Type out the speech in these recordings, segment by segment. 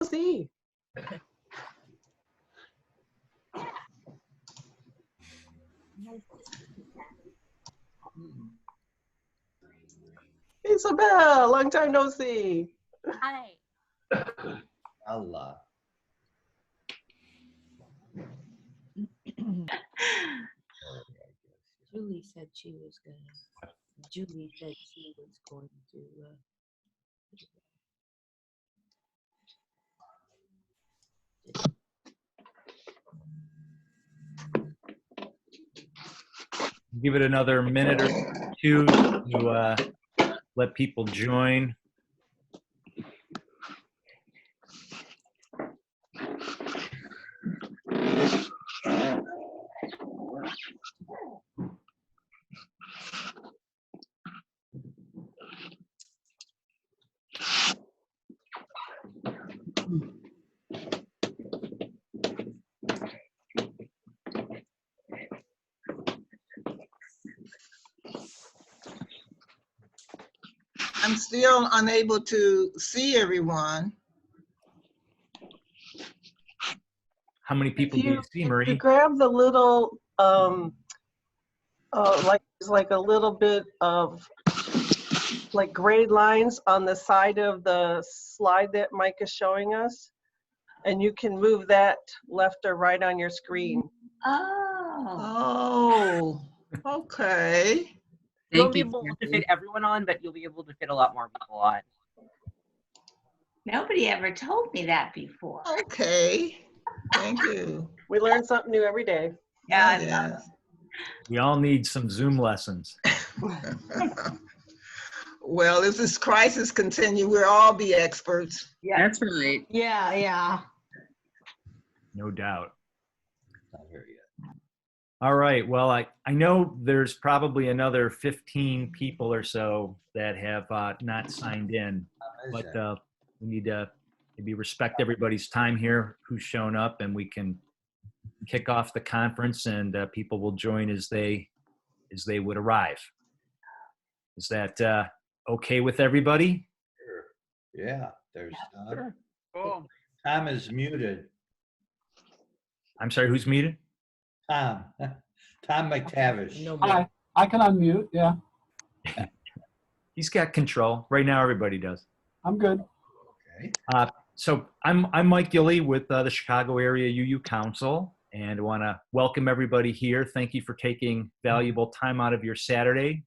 see. Isabel, long time no see. Hi. Allah. Julie said she was going to. Give it another minute or two to let people join. I'm still unable to see everyone. How many people do you see, Marie? If you grab the little, like a little bit of like grade lines on the side of the slide that Mike is showing us, and you can move that left or right on your screen. Oh, okay. You won't be able to fit everyone on, but you'll be able to fit a lot more people on. Nobody ever told me that before. Okay. Thank you. We learn something new every day. Yeah, Yes. We all need some Zoom lessons. Well, if this crisis continue, we'll all be experts. Yeah, that's right. yeah. No doubt. Not here yet. All right. Well, I know there's probably another 15 people or so that have not signed in, but we need to maybe respect everybody's time here who's shown up, and we can kick off the conference, and people will join as they would arrive. Is that okay with everybody? Sure. Yeah, there's Tom. Sure. Cool. Tom is muted. I'm sorry, who's muted? Tom McTavish. No, Hi, I can unmute, yeah. He's got control. Right now, everybody does. I'm good. Okay. So I'm Mike Gilley with the Chicago Area UU Council, and I want to welcome everybody here. Thank you for taking valuable time out of your Saturday.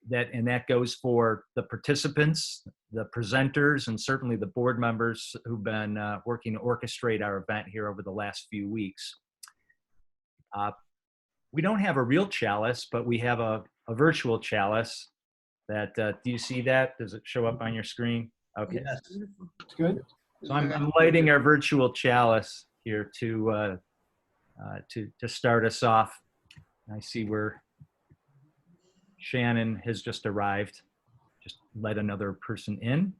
That goes for the participants, the presenters, and certainly the board members who've been working to orchestrate our event here over the last few weeks. We don't have a real chalice, but we have a virtual chalice. That do you see that? Does it show up on your screen? Okay. Yes. It's good. So I'm lighting our virtual chalice here to start us off. I see where Shannon has just arrived. Just let another person in.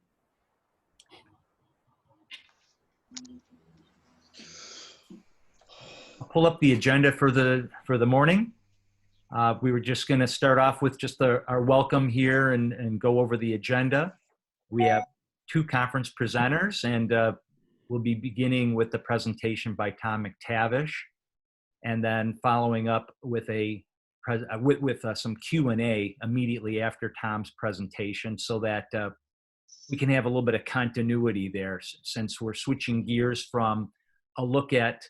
I'll pull up the agenda for the morning. We were just going to start off with just our welcome here and go over the agenda. We have 2 conference presenters, and we'll be beginning with the presentation by Tom McTavish, and then following up with some Q&A immediately after Tom's presentation, so that we can have a little bit of continuity there, since we're switching gears from a look at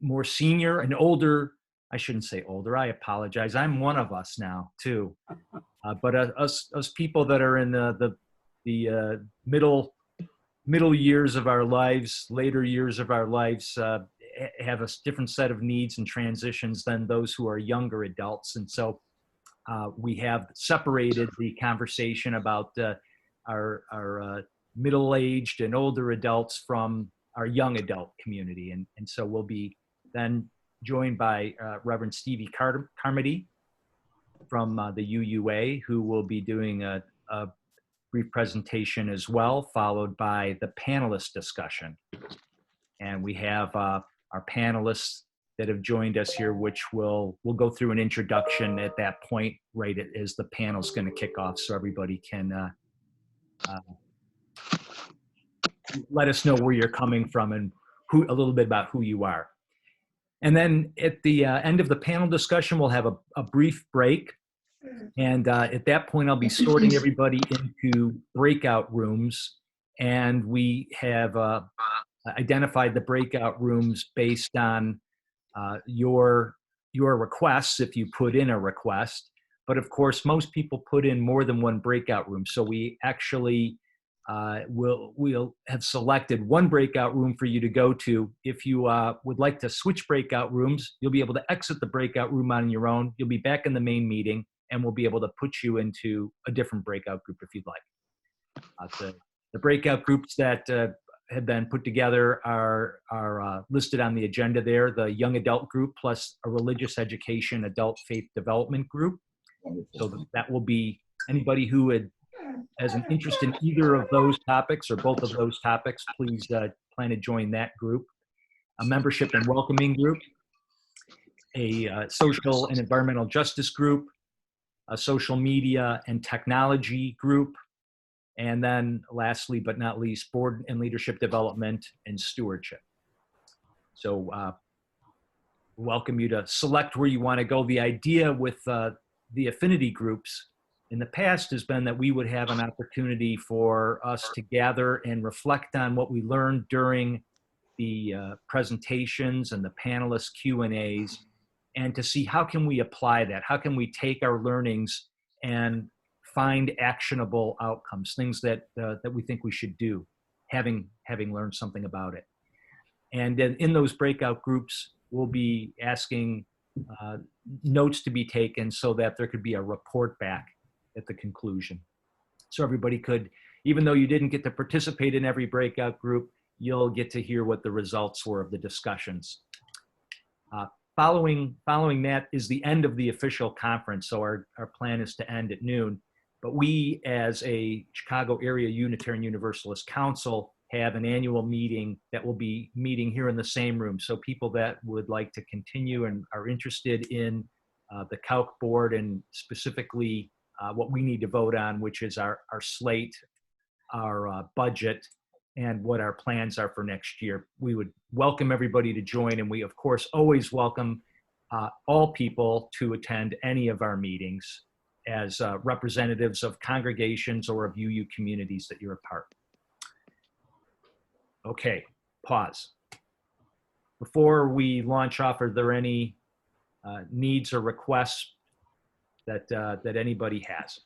more senior and older. I shouldn't say older. I apologize. I'm one of us now too, but us people that are in the middle years of our lives, later years of our lives, have a different set of needs and transitions than those who are younger adults. And so we have separated the conversation about our middle-aged and older adults from our young adult community. And so we'll be then joined by Reverend Stevie Carmody from the UUA, who will be doing a brief presentation as well, followed by the panelist discussion. And we have our panelists that have joined us here, which we'll go through an introduction at that point, right as the panel's going to kick off, so everybody can let us know where you're coming from and a little bit about who you are. And then at the end of the panel discussion, we'll have a brief break. And at that point, I'll be sorting everybody into breakout rooms. And we have identified the breakout rooms based on your requests, if you put in a request. But of course, most people put in more than one breakout room. So we actually we'll have selected one breakout room for you to go to. If you would like to switch breakout rooms, you'll be able to exit the breakout room on your own. You'll be back in the main meeting, and we'll be able to put you into a different breakout group if you'd like. The breakout groups that have been put together are listed on the agenda there. The young adult group plus a religious education adult faith development group. So that will be anybody who has an interest in either of those topics or both of those topics, please plan to join that group. A membership and welcoming group, a social and environmental justice group, a social media and technology group, and then lastly but not least, board and leadership development and stewardship. So welcome you to select where you want to go. The idea with the affinity groups in the past has been that we would have an opportunity for us to gather and reflect on what we learned during the presentations and the panelists Q&As, and to see how can we apply that? How can we take our learnings and find actionable outcomes, things that we think we should do, having learned something about it. And in those breakout groups, we'll be asking notes to be taken so that there could be a report back at the conclusion. So everybody could, even though you didn't get to participate in every breakout group, you'll get to hear what the results were of the discussions. Following that is the end of the official conference. So our plan is to end at noon. But we, as a Chicago Area Unitarian Universalist Council, have an annual meeting that will be meeting here in the same room. So people that would like to continue and are interested in the CAUUC board and specifically what we need to vote on, which is our slate, our budget, and what our plans are for next year. We would welcome everybody to join, and we, of course, always welcome all people to attend any of our meetings as representatives of congregations or of UU communities that you're a part. Okay, pause. Before we launch off, are there any needs or requests that anybody has?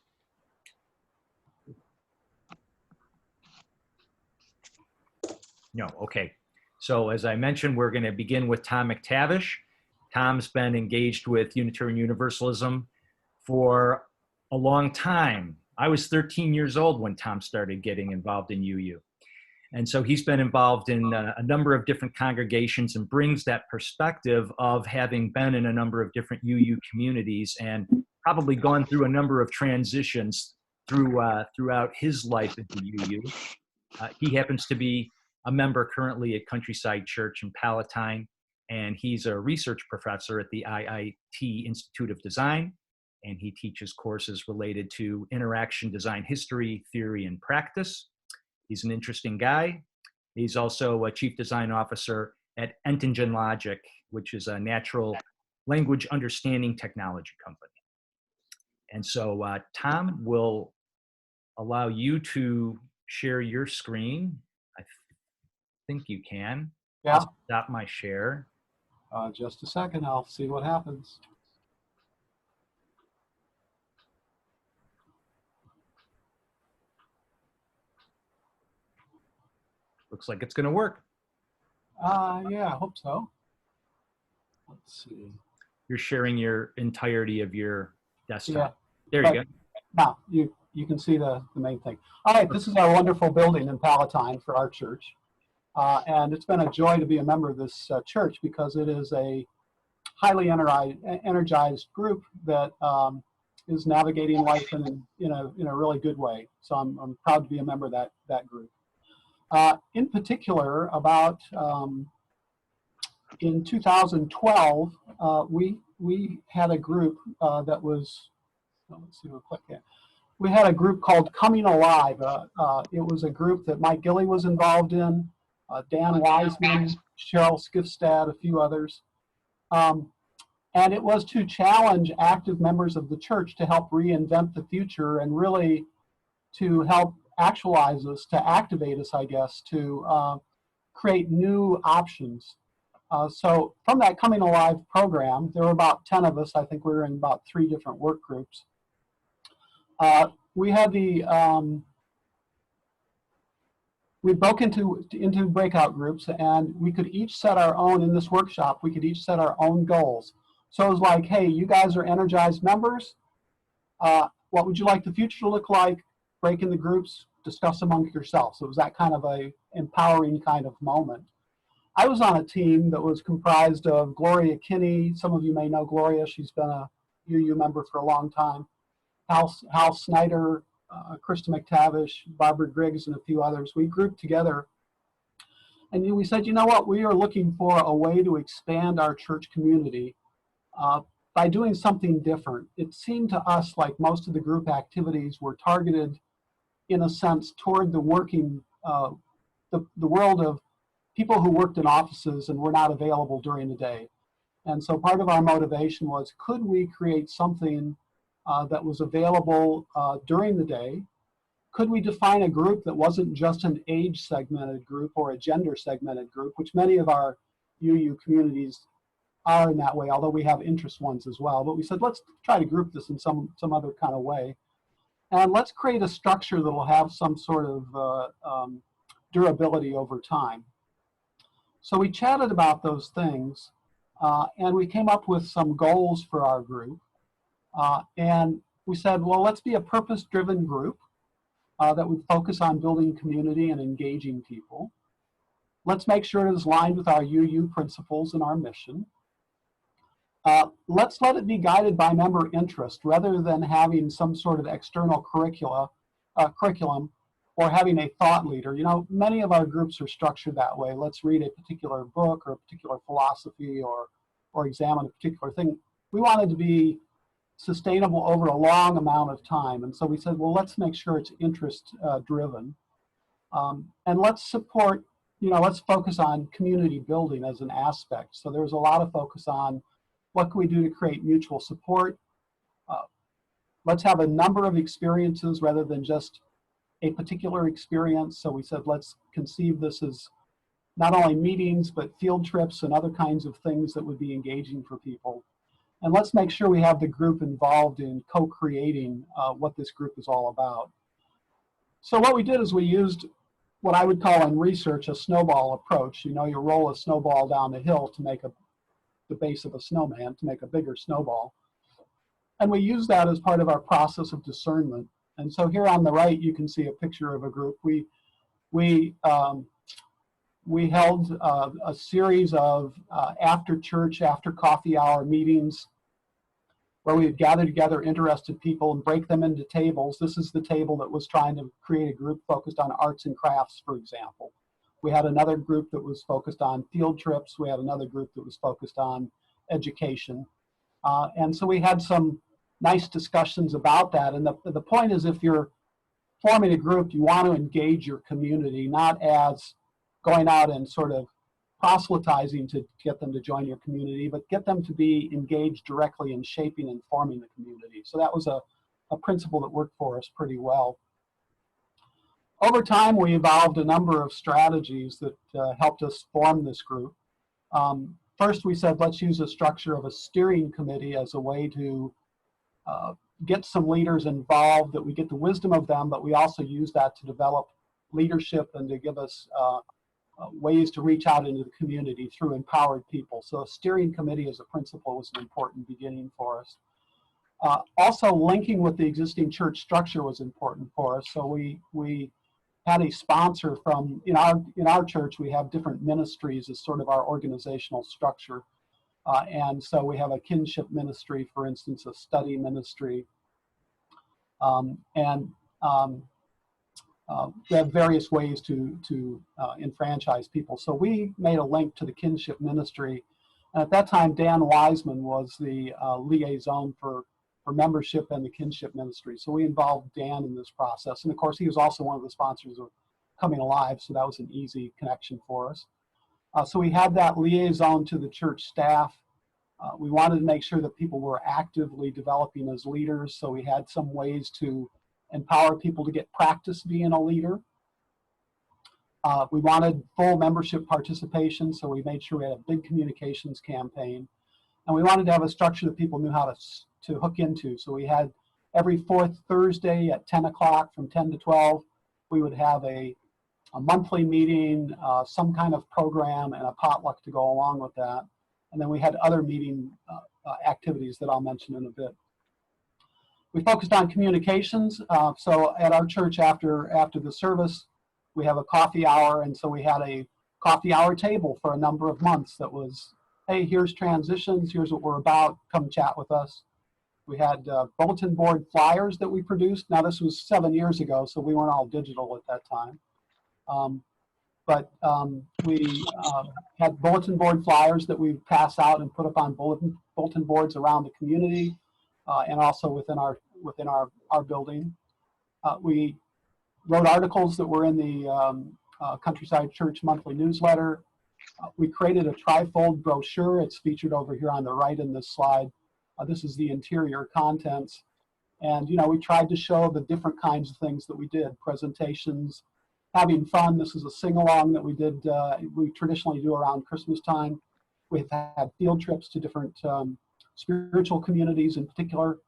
No, okay. So as I mentioned, we're going to begin with Tom McTavish. Tom's been engaged with Unitarian Universalism for a long time. I was 13 years old when Tom started getting involved in UU. And so he's been involved in a number of different congregations and brings that perspective of having been in a number of different UU communities and probably gone through a number of transitions throughout his life at the UU. He happens to be a member currently at Countryside Church in Palatine, and he's a research professor at the IIT Institute of Design, and he teaches courses related to interaction design history, theory, and practice. He's an interesting guy. He's also a chief design officer at Entingen Logic, which is a natural language understanding technology company. And so Tom will allow you to share your screen. I think you can. Yeah. I'll stop my share. Just a second, I'll see what happens. Looks like it's going to work. Yeah, I hope so. Let's see. You're sharing your entirety of your desktop. Yeah, There you go. now you can see the main thing. All right, this is our wonderful building in Palatine for our church. And it's been a joy to be a member of this church because it is a highly energized group that is navigating life in a really good way. So I'm proud to be a member of that group. In particular, about in 2012, we had a group that was, let's see real quick here. we had a group called Coming Alive. It was a group that Mike Gilly was involved in, Dan Wiseman, Cheryl Skifstad, a few others. And it was to challenge active members of the church to help reinvent the future and really to help actualize us, to activate us, I guess, to create new options. So from that Coming Alive program, there were about 10 of us. I think we were in about 3 different work groups. We had we broke into breakout groups, and we could each set our own, in this workshop, we could each set our own goals. So it was like, hey, you guys are energized members. What would you like the future to look like? Break into groups, discuss among yourselves. So it was that kind of a empowering kind of moment. I was on a team that was comprised of Gloria Kinney. Some of you may know Gloria. She's been a UU member for a long time. Hal Snyder, Krista McTavish, Barbara Griggs, and a few others. We grouped together and we said, you know what, we are looking for a way to expand our church community by doing something different. It seemed to us like most of the group activities were targeted, in a sense, toward the working, the world of people who worked in offices and were not available during the day. And so part of our motivation was, could we create something that was available during the day? Could we define a group that wasn't just an age segmented group or a gender segmented group, which many of our UU communities are in that way, although we have interest ones as well. But we said, let's try to group this in some other kind of way. And let's create a structure that will have some sort of durability over time. So we chatted about those things, and we came up with some goals for our group. And we said, well, let's be a purpose-driven group that would focus on building community and engaging people. Let's make sure it is aligned with our UU principles and our mission. Let's let it be guided by member interest rather than having some sort of external curriculum or having a thought leader. You know, many of our groups are structured that way. Let's read a particular book or a particular philosophy or examine a particular thing. We wanted to be sustainable over a long amount of time. And so we said, well, let's make sure it's interest driven. And let's support, you know, let's focus on community building as an aspect. So there was a lot of focus on what can we do to create mutual support. Let's have a number of experiences rather than just a particular experience. So we said, let's conceive this as not only meetings, but field trips and other kinds of things that would be engaging for people. And let's make sure we have the group involved in co-creating what this group is all about. So what we did is we used what I would call in research a snowball approach. You know, you roll a snowball down the hill to make the base of a snowman, to make a bigger snowball. And we use that as part of our process of discernment. And so here on the right, you can see a picture of a group. We held a series of after church, after coffee hour meetings where we would gather together interested people and break them into tables. This is the table that was trying to create a group focused on arts and crafts, for example. We had another group that was focused on field trips. We had another group that was focused on education. And so we had some nice discussions about that. And the point is, if you're forming a group, you want to engage your community, not as going out and sort of proselytizing to get them to join your community, but get them to be engaged directly in shaping and forming the community. So that was a principle that worked for us pretty well. Over time, we evolved a number of strategies that helped us form this group. First, we said, let's use a structure of a steering committee as a way to get some leaders involved, that we get the wisdom of them, but we also use that to develop leadership and to give us ways to reach out into the community through empowered people. So a steering committee as a principle was an important beginning for us. Also, linking with the existing church structure was important for us. So we had a sponsor from, in our church, we have different ministries as sort of our organizational structure. And so we have a kinship ministry, for instance, a study ministry. We have various ways to enfranchise people. So we made a link to the kinship ministry. And at that time, Dan Wiseman was the liaison for membership and the kinship ministry. So we involved Dan in this process. And of course, he was also one of the sponsors of Coming Alive, so that was an easy connection for us. So we had that liaison to the church staff. We wanted to make sure that people were actively developing as leaders, so we had some ways to empower people to get practice being a leader. We wanted full membership participation, so we made sure we had a big communications campaign. And we wanted to have a structure that people knew how to hook into. So we had every fourth Thursday at 10 o'clock from 10 to 12, we would have a monthly meeting, some kind of program, and a potluck to go along with that. And then we had other meeting activities that I'll mention in a bit. We focused on communications. So at our church, after the service, we have a coffee hour, and so we had a coffee hour table for a number of months that was, hey, here's transitions, here's what we're about, come chat with us. We had bulletin board flyers that we produced. Now this was 7 years ago, so we weren't all digital at that time. We had bulletin board flyers that we pass out and put up on bulletin boards around the community and also within our building. We wrote articles that were in the Countryside Church monthly newsletter. We created a trifold brochure. It's featured over here on the right in this slide. This is the interior contents. And, we tried to show the different kinds of things that we did, presentations, having fun. This is a sing-along that we did, we traditionally do around Christmas time. We've had field trips to different spiritual communities in particular.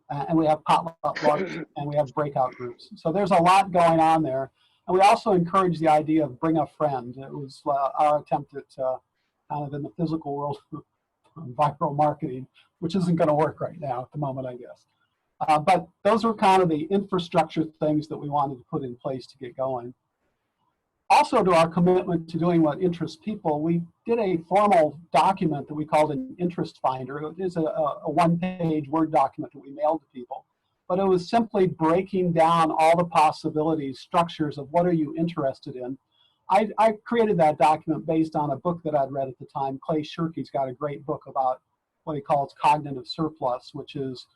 And we have potluck lunch, and we have breakout groups. So there's a lot going on there. And we also encourage the idea of bring a friend. It was our attempt at kind of in the physical world, viral marketing, which isn't going to work right now at the moment, I guess. But those were kind of the infrastructure things that we wanted to put in place to get going. Also, to our commitment to doing what interests people, we did a formal document that we called an interest finder. It is a one-page Word document that we mailed to people. But it was simply breaking down all the possibilities, structures of what are you interested in. I created that document based on a book that I'd read at the time. Clay Shirky's got a great book about what he calls cognitive surplus, which is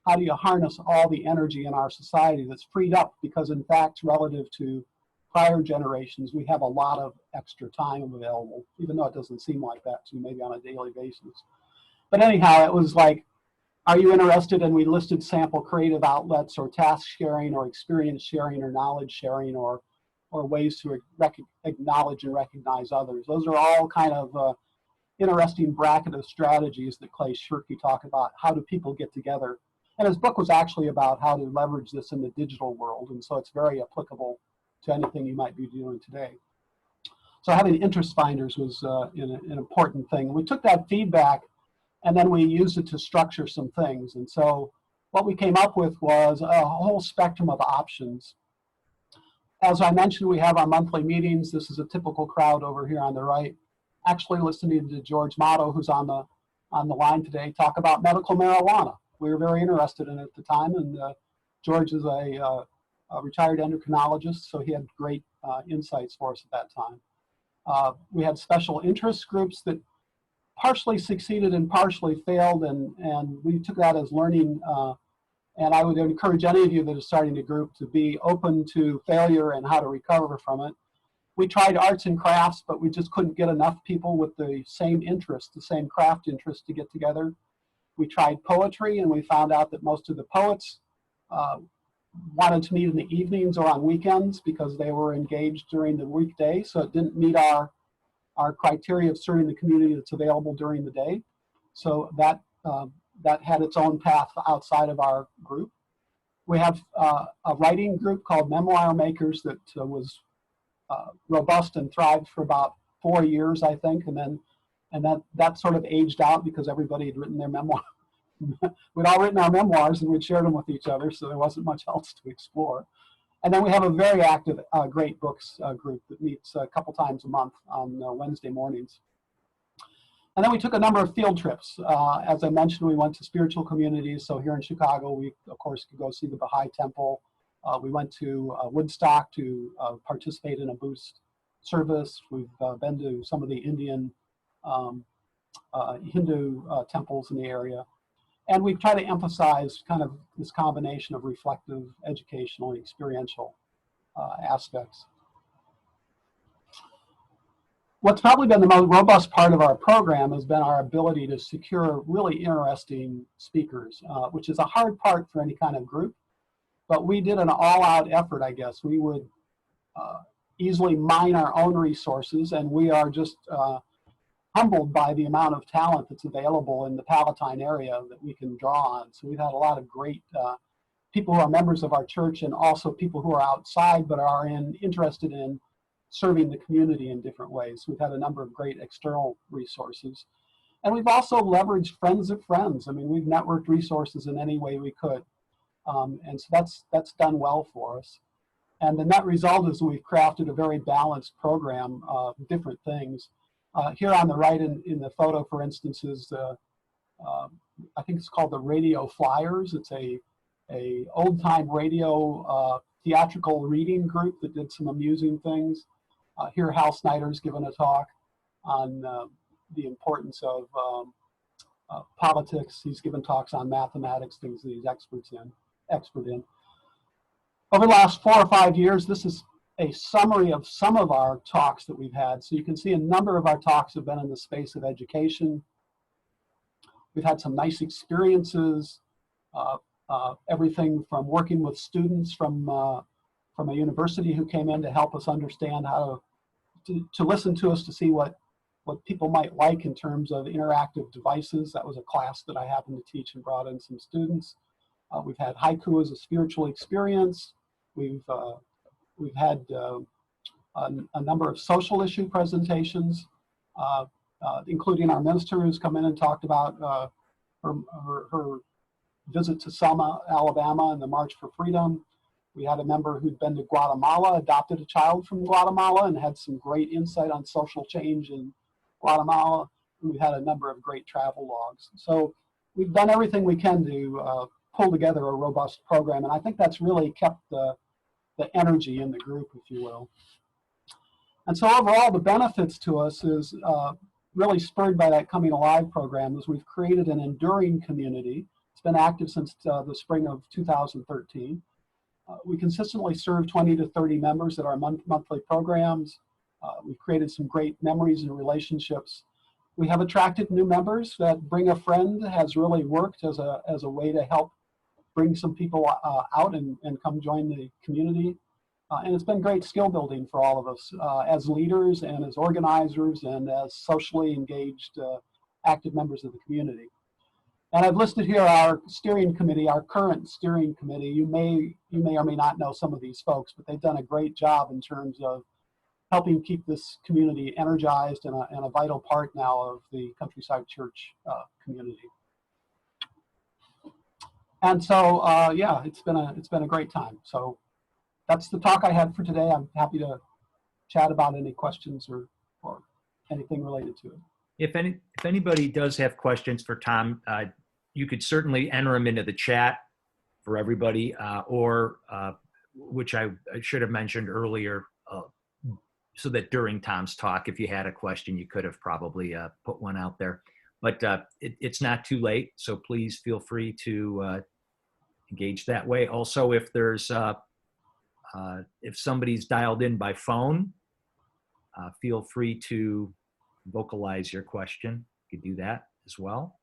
how do you harness all the energy in our society that's freed up, because in fact, relative to prior generations, we have a lot of extra time available, even though it doesn't seem like that to maybe on a daily basis. But anyhow, it was like, are you interested? And we listed sample creative outlets or task sharing or experience sharing or knowledge sharing or ways to acknowledge and recognize others. Those are all kind of interesting bracket of strategies that Clay Shirky talked about. How do people get together? And his book was actually about how to leverage this in the digital world. And so it's very applicable to anything you might be doing today. So having interest finders was an important thing. We took that feedback and then we used it to structure some things. And so what we came up with was a whole spectrum of options. As I mentioned, we have our monthly meetings. This is a typical crowd over here on the right, actually listening to George Motto, who's on the line today, talk about medical marijuana. We were very interested in it at the time, and George is a retired endocrinologist, so he had great insights for us at that time. We had special interest groups that partially succeeded and partially failed, and we took that as learning. And I would encourage any of you that are starting a group to be open to failure and how to recover from it. We tried arts and crafts, but we just couldn't get enough people with the same interest, the same craft interest to get together. We tried poetry, and we found out that most of the poets wanted to meet in the evenings or on weekends because they were engaged during the weekday, so it didn't meet our criteria of serving the community that's available during the day. So that had its own path outside of our group. We have a writing group called Memoir Makers that was robust and thrived for about 4 years, I think, and that sort of aged out because everybody had written their memoir. We'd all written our memoirs and we'd shared them with each other, so there wasn't much else to explore. And then we have a very active Great Books group that meets a couple times a month on Wednesday mornings. And then we took a number of field trips. As I mentioned, we went to spiritual communities. So here in Chicago, we, of course, could go see the Baha'i Temple. We went to Woodstock to participate in a Buddhist service. We've been to some of the Indian Hindu temples in the area. And we try to emphasize kind of this combination of reflective, educational, and experiential aspects. What's probably been the most robust part of our program has been our ability to secure really interesting speakers, which is a hard part for any kind of group. But we did an all-out effort, I guess. We would easily mine our own resources, and we are just humbled by the amount of talent that's available in the Palatine area that we can draw on. So we've had a lot of great people who are members of our church, and also people who are outside but are interested in serving the community in different ways. We've had a number of great external resources. And we've also leveraged friends of friends. I mean, we've networked resources in any way we could. And so that's done well for us. And the net result is we've crafted a very balanced program of different things. Here on the right in the photo, for instance, is I think it's called the Radio Flyers. It's a old-time radio theatrical reading group that did some amusing things. Here, Hal Snyder's given a talk on the importance of politics. He's given talks on mathematics, things that he's expert in. Over the last 4 or 5 years, this is a summary of some of our talks that we've had. So you can see a number of our talks have been in the space of education. We've had some nice experiences, everything from working with students from a university who came in to help us understand how to listen to us to see what people might like in terms of interactive devices. That was a class that I happened to teach and brought in some students. We've had haiku as a spiritual experience. We've had a number of social issue presentations, including our minister who's come in and talked about her visit to Selma, Alabama, and the March for Freedom. We had a member who'd been to Guatemala, adopted a child from Guatemala, and had some great insight on social change in Guatemala. And we had a number of great travel logs. So we've done everything we can to pull together a robust program, and I think that's really kept the energy in the group, if you will. And so overall, the benefits to us is really spurred by that Coming Alive program, is we've created an enduring community. It's been active since the spring of 2013. We consistently serve 20 to 30 members at our monthly programs. We've created some great memories and relationships. We have attracted new members. That Bring a Friend has really worked as a way to help bring some people out and come join the community. And it's been great skill building for all of us as leaders and as organizers and as socially engaged active members of the community. And I've listed here our steering committee, our current steering committee. You may or may not know some of these folks, but they've done a great job in terms of helping keep this community energized and a vital part now of the Countryside Church community. And so, yeah, it's been a great time. So that's the talk I had for today. I'm happy to chat about any questions or anything related to it. If anybody does have questions for Tom, you could certainly enter them into the chat for everybody, or which I should have mentioned earlier, so that during Tom's talk, if you had a question, you could have probably put one out there. But it's not too late, so please feel free to engage that way. Also, if there's if somebody's dialed in by phone, feel free to vocalize your question. You could do that as well.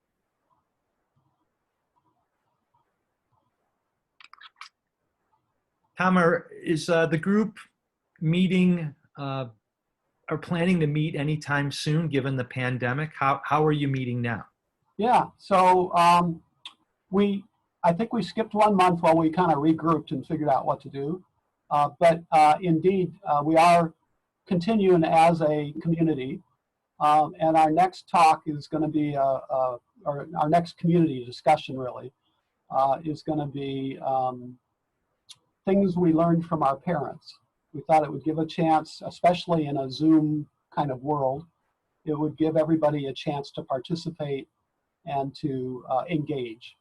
Tom, is the group meeting or planning to meet anytime soon, given the pandemic? How are you meeting now? Yeah, so I think we skipped 1 month while we kind of regrouped and figured out what to do. But indeed, we are continuing as a community. And our next talk is going to be, or our next community discussion really, is going to be things we learned from our parents. We thought it would give a chance, especially in a Zoom kind of world, it would give everybody a chance to participate and to engage,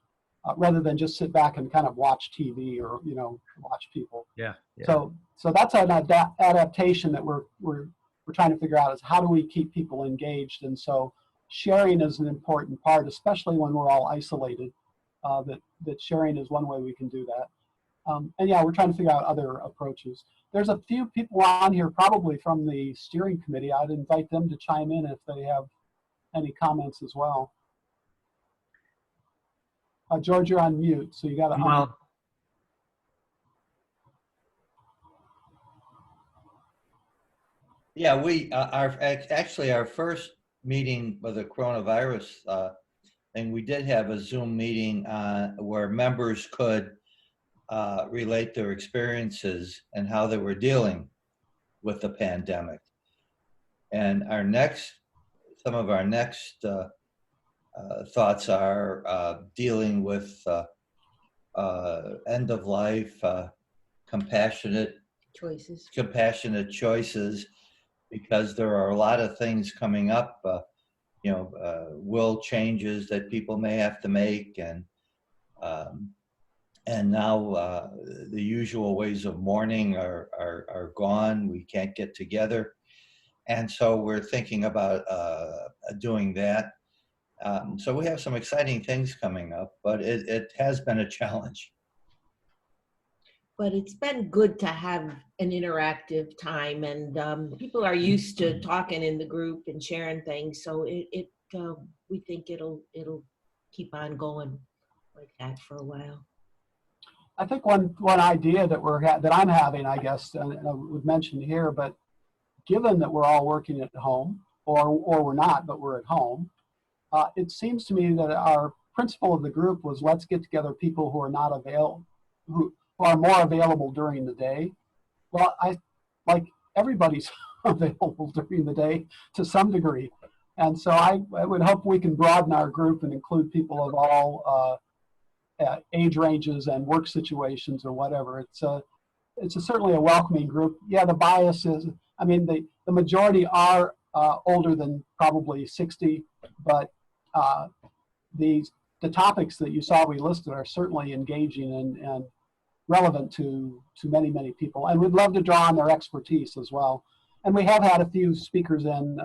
rather than just sit back and kind of watch TV or, you know, watch people. Yeah. So that's an adaptation that we're trying to figure out, is how do we keep people engaged? And so sharing is an important part, especially when we're all isolated. that sharing is one way we can do that. And yeah, we're trying to figure out other approaches. There's a few people on here probably from the steering committee. I'd invite them to chime in if they have any comments as well. George, you're on mute, so you got to. Well, Yeah, we actually our first meeting with the coronavirus thing, we did have a Zoom meeting where members could relate their experiences and how they were dealing with the pandemic. And some of our next thoughts are dealing with end of life, compassionate choices, because there are a lot of things coming up, will changes that people may have to make, and now the usual ways of mourning are gone. We can't get together. And so we're thinking about doing that. So we have some exciting things coming up, but it has been a challenge. But it's been good to have an interactive time, and people are used to talking in the group and sharing things. So we think it'll keep on going like that for a while. I think one idea that I'm having, I guess, and I would mention here, but given that we're all working at home, or we're not, but we're at home, it seems to me that our principle of the group was, let's get together people who are not available, who are more available during the day. Well, like everybody's available during the day to some degree, and so I would hope we can broaden our group and include people of all age ranges and work situations or whatever. It's certainly a welcoming group. Yeah, the bias is, I mean, the majority are older than probably 60, but the topics that you saw we listed are certainly engaging and relevant to many, many people. And we'd love to draw on their expertise as well. And we have had a few speakers in.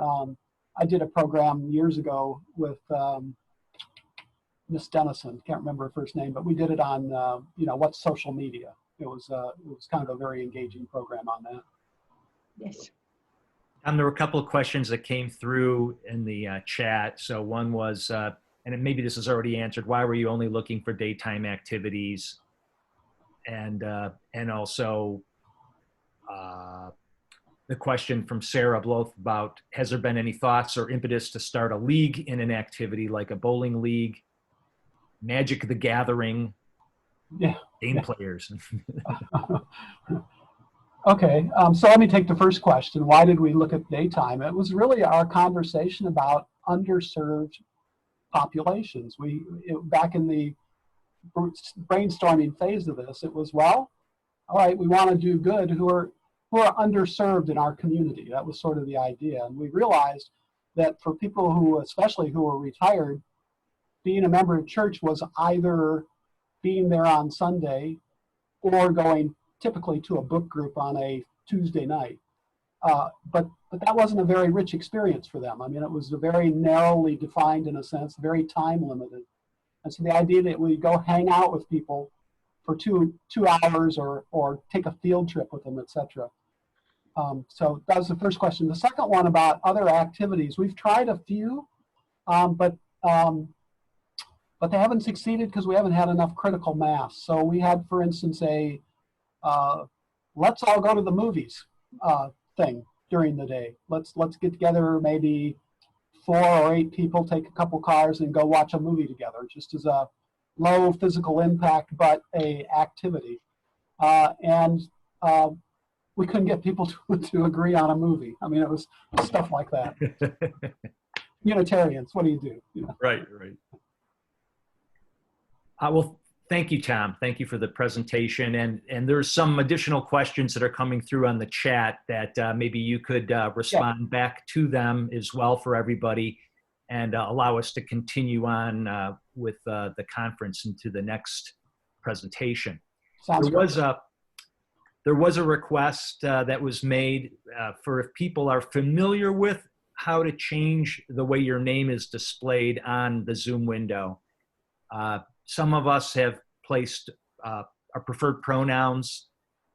I did a program years ago with Miss Dennison, can't remember her first name, but we did it on, what's social media. It was kind of a very engaging program on that. Yes. there were a couple of questions that came through in the chat. So one was, and maybe this is already answered, why were you only looking for daytime activities? And also the question from Sarah Bloth about, has there been any thoughts or impetus to start a league in an activity like a bowling league, Magic the Gathering, game players? Okay, so let me take the first question. Why did we look at daytime? It was really our conversation about underserved populations. Back in the brainstorming phase of this, it was, well, all right, we want to do good who are underserved in our community. That was sort of the idea. And we realized that for people who, especially who were retired, being a member of church was either being there on Sunday or going typically to a book group on a Tuesday night. But that wasn't a very rich experience for them. I mean, it was very narrowly defined in a sense, very time limited. And so the idea that we go hang out with people for two hours or take a field trip with them, etc. So that was the first question. The second one about other activities, we've tried a few, but they haven't succeeded because we haven't had enough critical mass. So we had, for instance, a let's all go to the movies thing during the day. Let's get together, maybe 4 or 8 people, take a couple cars and go watch a movie together, just as a low physical impact, but a activity. And we couldn't get people to agree on a movie. I mean, it was stuff like that. Unitarians, what do you do? You know? Right. Well, thank you, Tom. Thank you for the presentation. And there's some additional questions that are coming through on the chat that maybe you could respond back to them as well for everybody, and allow us to continue on with the conference into the next presentation. There was a request that was made for if people are familiar with how to change the way your name is displayed on the Zoom window. some of us have placed our preferred pronouns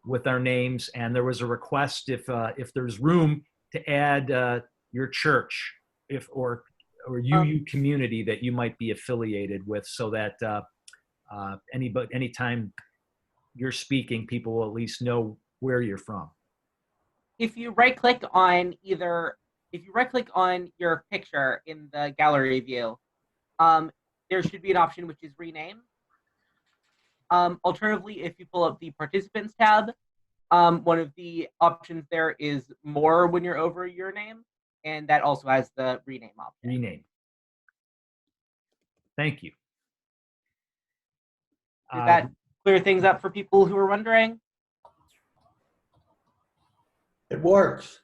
with our names, and there was a request if there's room to add your church, or UU community that you might be affiliated with, so that anytime you're speaking, people will at least know where you're from. If you right-click on your picture in the gallery view, there should be an option which is rename. Alternatively, if you pull up the participants tab, one of the options there is more when you're over your name, and that also has the rename option. Rename. Thank you. Did that clear things up for people who are wondering? It works.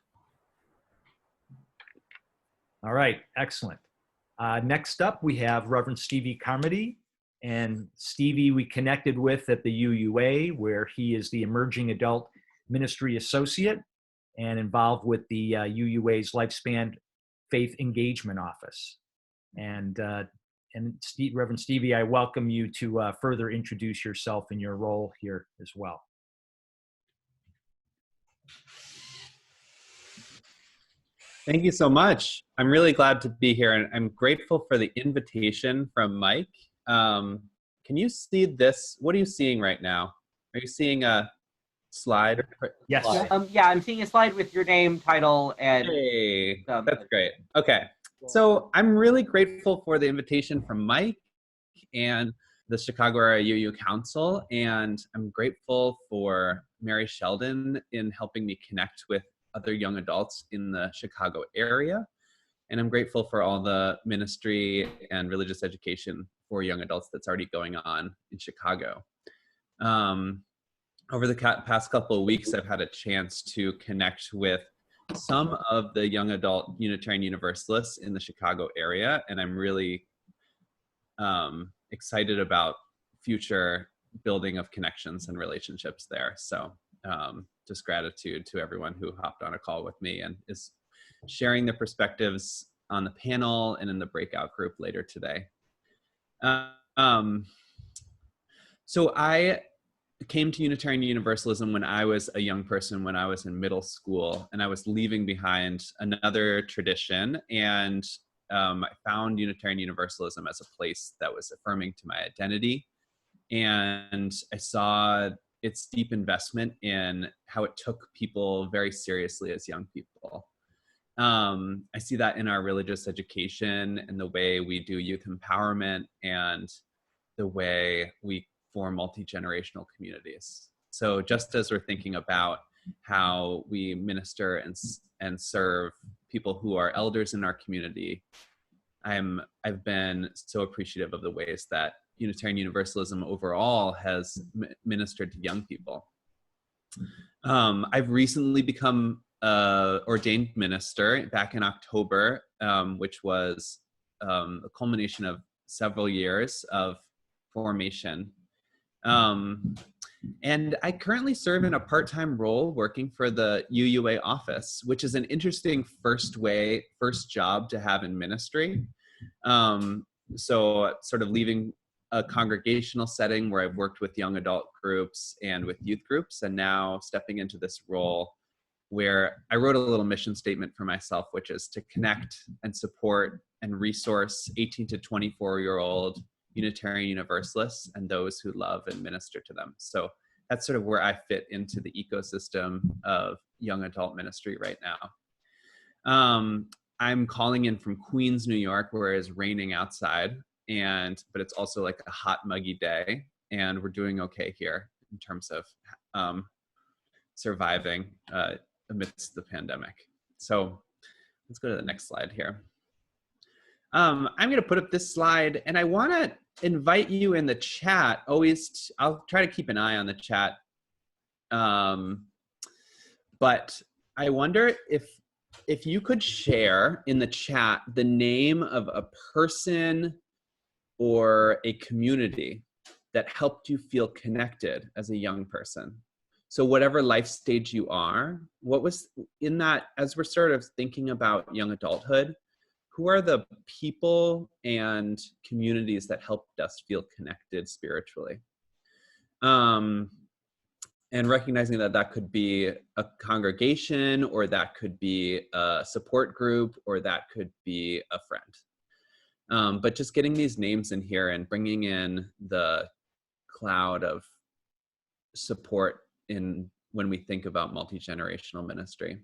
All right, excellent. Next up, we have Reverend Stevie Carmody. And Stevie we connected with at the UUA, where he is the Emerging Adult Ministry Associate and involved with the UUA's Lifespan Faith Engagement Office. And Reverend Stevie, I welcome you to further introduce yourself and your role here as well. Thank you so much. I'm really glad to be here, and I'm grateful for the invitation from Mike. Can you see this? What are you seeing right now? Are you seeing a slide? Yes. Yeah, I'm seeing a slide with your name, title, and... Hey, that's great. Okay. So I'm really grateful for the invitation from Mike and the Chicago Area UU Council, and I'm grateful for Mary Sheldon in helping me connect with other young adults in the Chicago area. And I'm grateful for all the ministry and religious education for young adults that's already going on in Chicago. Over the past couple of weeks, I've had a chance to connect with some of the young adult Unitarian Universalists in the Chicago area, and I'm really excited about future building of connections and relationships there. So just gratitude to everyone who hopped on a call with me and is sharing their perspectives on the panel and in the breakout group later today. So I came to Unitarian Universalism when I was a young person, when I was in middle school, and I was leaving behind another tradition, and I found Unitarian Universalism as a place that was affirming to my identity, and I saw its deep investment in how it took people very seriously as young people. I see that in our religious education and the way we do youth empowerment and the way we form multi-generational communities. So just as we're thinking about how we minister and serve people who are elders in our community, I've been so appreciative of the ways that Unitarian Universalism overall has ministered to young people. I've recently become ordained minister back in October, which was a culmination of several years of formation. And I currently serve in a part-time role working for the UUA office, which is an interesting first job to have in ministry. So sort of leaving a congregational setting where I've worked with young adult groups and with youth groups, and now stepping into this role where I wrote a little mission statement for myself, which is to connect and support and resource 18 to 24-year-old Unitarian Universalists and those who love and minister to them. So that's sort of where I fit into the ecosystem of young adult ministry right now. I'm calling in from Queens, New York, where it's raining outside, but it's also like a hot, muggy day, and we're doing okay here in terms of surviving amidst the pandemic. So let's go to the next slide here. I'm going to put up this slide, and I want to invite you in the chat. I'll try to keep an eye on the chat. But I wonder if you could share in the chat the name of a person or a community that helped you feel connected as a young person. So whatever life stage you are, what was in that, as we're sort of thinking about young adulthood, who are the people and communities that helped us feel connected spiritually? And recognizing that that could be a congregation, or that could be a support group, or that could be a friend. But just getting these names in here and bringing in the cloud of support in when we think about multi-generational ministry.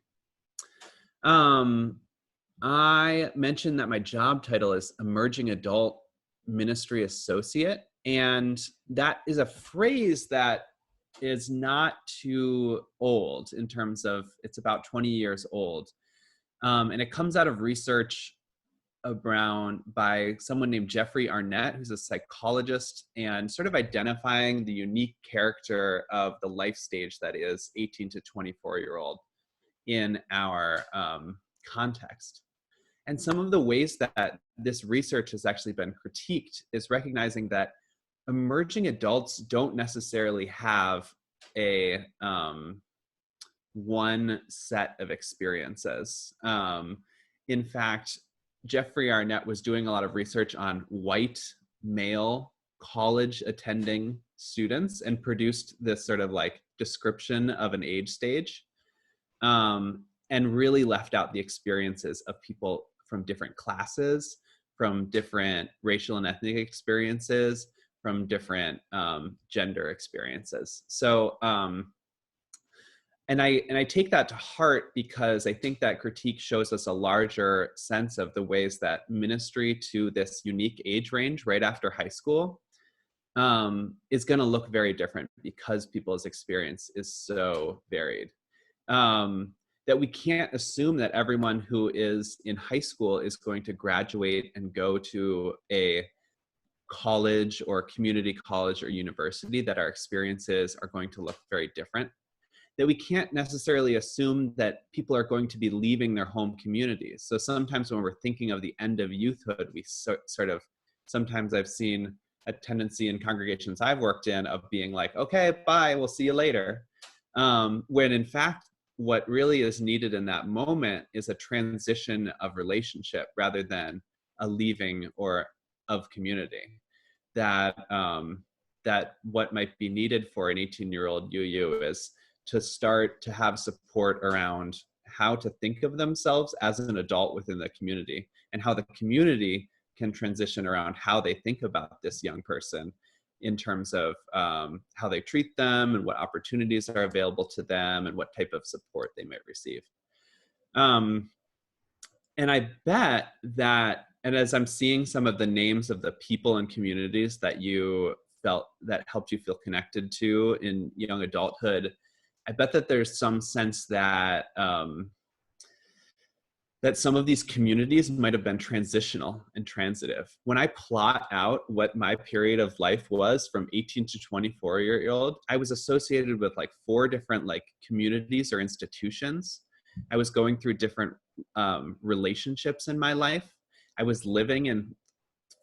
I mentioned that my job title is Emerging Adult Ministry Associate, and that is a phrase that is not too old in terms of, it's about 20 years old. And it comes out of research around by someone named Jeffrey Arnett, who's a psychologist, and sort of identifying the unique character of the life stage that is 18 to 24-year-old in our context. And some of the ways that this research has actually been critiqued is recognizing that emerging adults don't necessarily have a one set of experiences. In fact, Jeffrey Arnett was doing a lot of research on white male college attending students and produced this sort of like description of an age stage, and really left out the experiences of people from different classes, from different racial and ethnic experiences, from different gender experiences. So, and I take that to heart because I think that critique shows us a larger sense of the ways that ministry to this unique age range right after high school is going to look very different because people's experience is so varied. That we can't assume that everyone who is in high school is going to graduate and go to a college or community college or university, that our experiences are going to look very different. That we can't necessarily assume that people are going to be leaving their home communities. So sometimes when we're thinking of the end of youthhood, we sort of, sometimes I've seen a tendency in congregations I've worked in of being like, okay, bye, we'll see you later. When in fact, what really is needed in that moment is a transition of relationship rather than a leaving or of community. That that what might be needed for an 18-year-old UU is to start to have support around how to think of themselves as an adult within the community, and how the community can transition around how they think about this young person in terms of how they treat them and what opportunities are available to them and what type of support they might receive. And I bet that, and as I'm seeing some of the names of the people and communities that you felt that helped you feel connected to in young adulthood, I bet that there's some sense that that some of these communities might have been transitional and transitive. When I plot out what my period of life was from 18 to 24-year-old, I was associated with like 4 different like communities or institutions. I was going through different relationships in my life. I was living in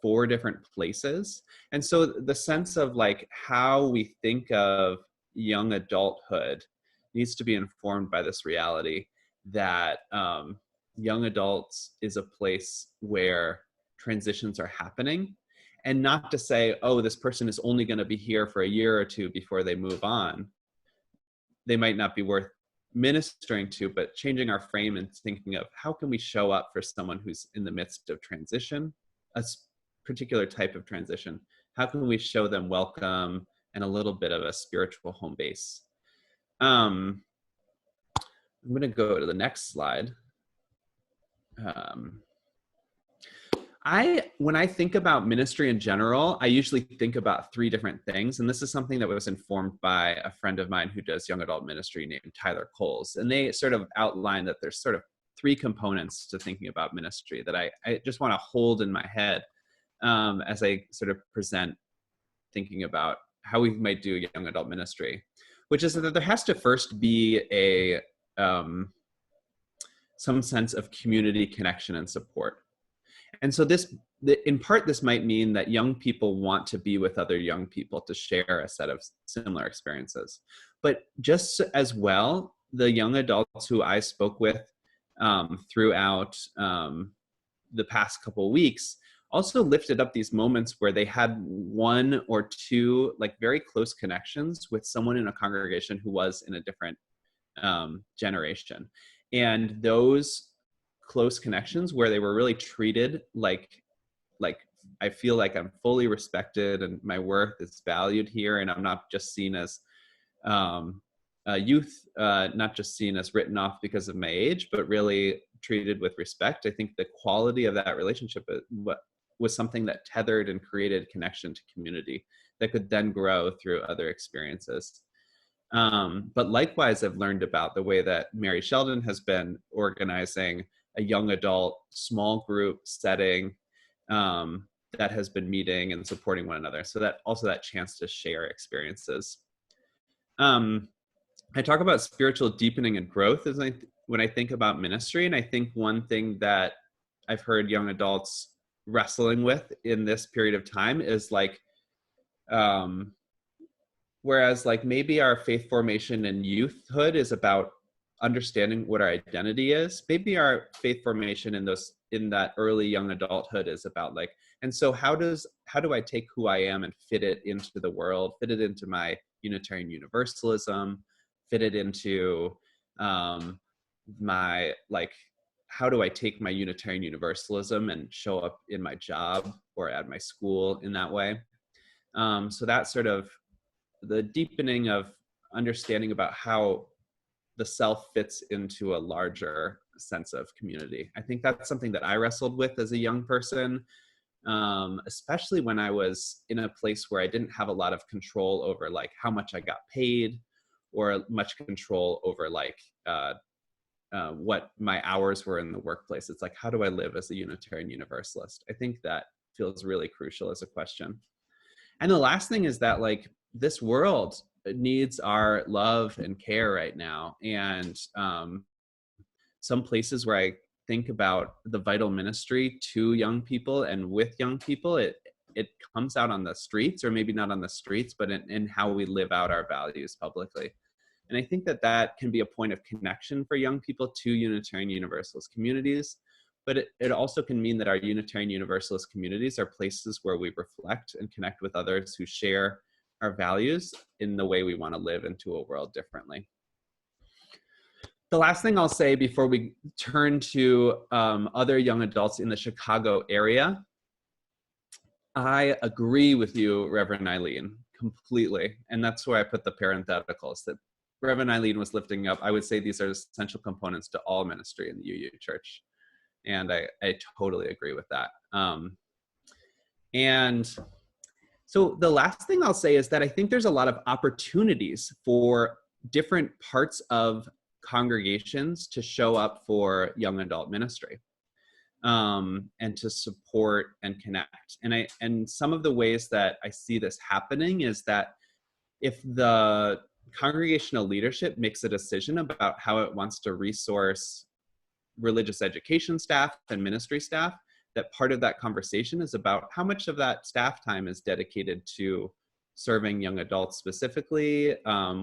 4 different places. And so the sense of like how we think of young adulthood needs to be informed by this reality that young adults is a place where transitions are happening, and not to say, oh, this person is only going to be here for a year or 2 before they move on. They might not be worth ministering to, but changing our frame and thinking of how can we show up for someone who's in the midst of transition, a particular type of transition. How can we show them welcome and a little bit of a spiritual home base? I'm going to go to the next slide. When I think about ministry in general, I usually think about 3 different things. And this is something that was informed by a friend of mine who does young adult ministry named Tyler Coles. And they sort of outlined that there's sort of 3 components to thinking about ministry that I just want to hold in my head as I sort of present thinking about how we might do young adult ministry, which is that there has to first be a some sense of community connection and support. And so this, in part, this might mean that young people want to be with other young people to share a set of similar experiences. But just as well, the young adults who I spoke with throughout the past couple of weeks also lifted up these moments where they had one or two like very close connections with someone in a congregation who was in a different generation. And those close connections where they were really treated like I feel like I'm fully respected and my worth is valued here, and I'm not just seen as youth, not just seen as written off because of my age, but really treated with respect. I think the quality of that relationship was something that tethered and created connection to community that could then grow through other experiences. But likewise, I've learned about the way that Mary Sheldon has been organizing a young adult small group setting that has been meeting and supporting one another. So that also that chance to share experiences. I talk about spiritual deepening and growth when I think about ministry. And I think one thing that I've heard young adults wrestling with in this period of time is like, whereas like maybe our faith formation in youthhood is about understanding what our identity is, maybe our faith formation in that early young adulthood is about like, and so how do I take who I am and fit it into the world, fit it into my Unitarian Universalism, fit it into my, like, how do I take my Unitarian Universalism and show up in my job or at my school in that way? So that's sort of the deepening of understanding about how the self fits into a larger sense of community. I think that's something that I wrestled with as a young person, especially when I was in a place where I didn't have a lot of control over like how much I got paid or much control over like what my hours were in the workplace. It's like, how do I live as a Unitarian Universalist? I think that feels really crucial as a question. And the last thing is that like this world needs our love and care right now. And some places where I think about the vital ministry to young people and with young people, it comes out on the streets, or maybe not on the streets, but in how we live out our values publicly. And I think that that can be a point of connection for young people to Unitarian Universalist communities. But it also can mean that our Unitarian Universalist communities are places where we reflect and connect with others who share our values in the way we want to live into a world differently. The last thing I'll say before we turn to other young adults in the Chicago area, I agree with you, Reverend Eileen, completely. And that's where I put the parentheticals, that Reverend Eileen was lifting up. I would say these are essential components to all ministry in the UU Church. And I totally agree with that. And so the last thing I'll say is that I think there's a lot of opportunities for different parts of congregations to show up for young adult ministry and to support and connect. And some of the ways that I see this happening is that if the congregational leadership makes a decision about how it wants to resource religious education staff and ministry staff, that part of that conversation is about how much of that staff time is dedicated to serving young adults specifically,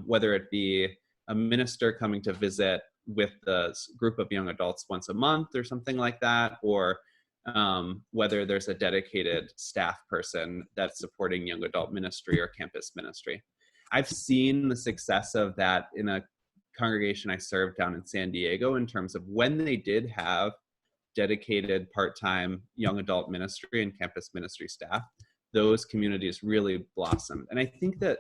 whether it be a minister coming to visit with the group of young adults once a month or something like that, or whether there's a dedicated staff person that's supporting young adult ministry or campus ministry. I've seen the success of that in a congregation I served down in San Diego in terms of when they did have dedicated part-time young adult ministry and campus ministry staff, those communities really blossomed. And I think that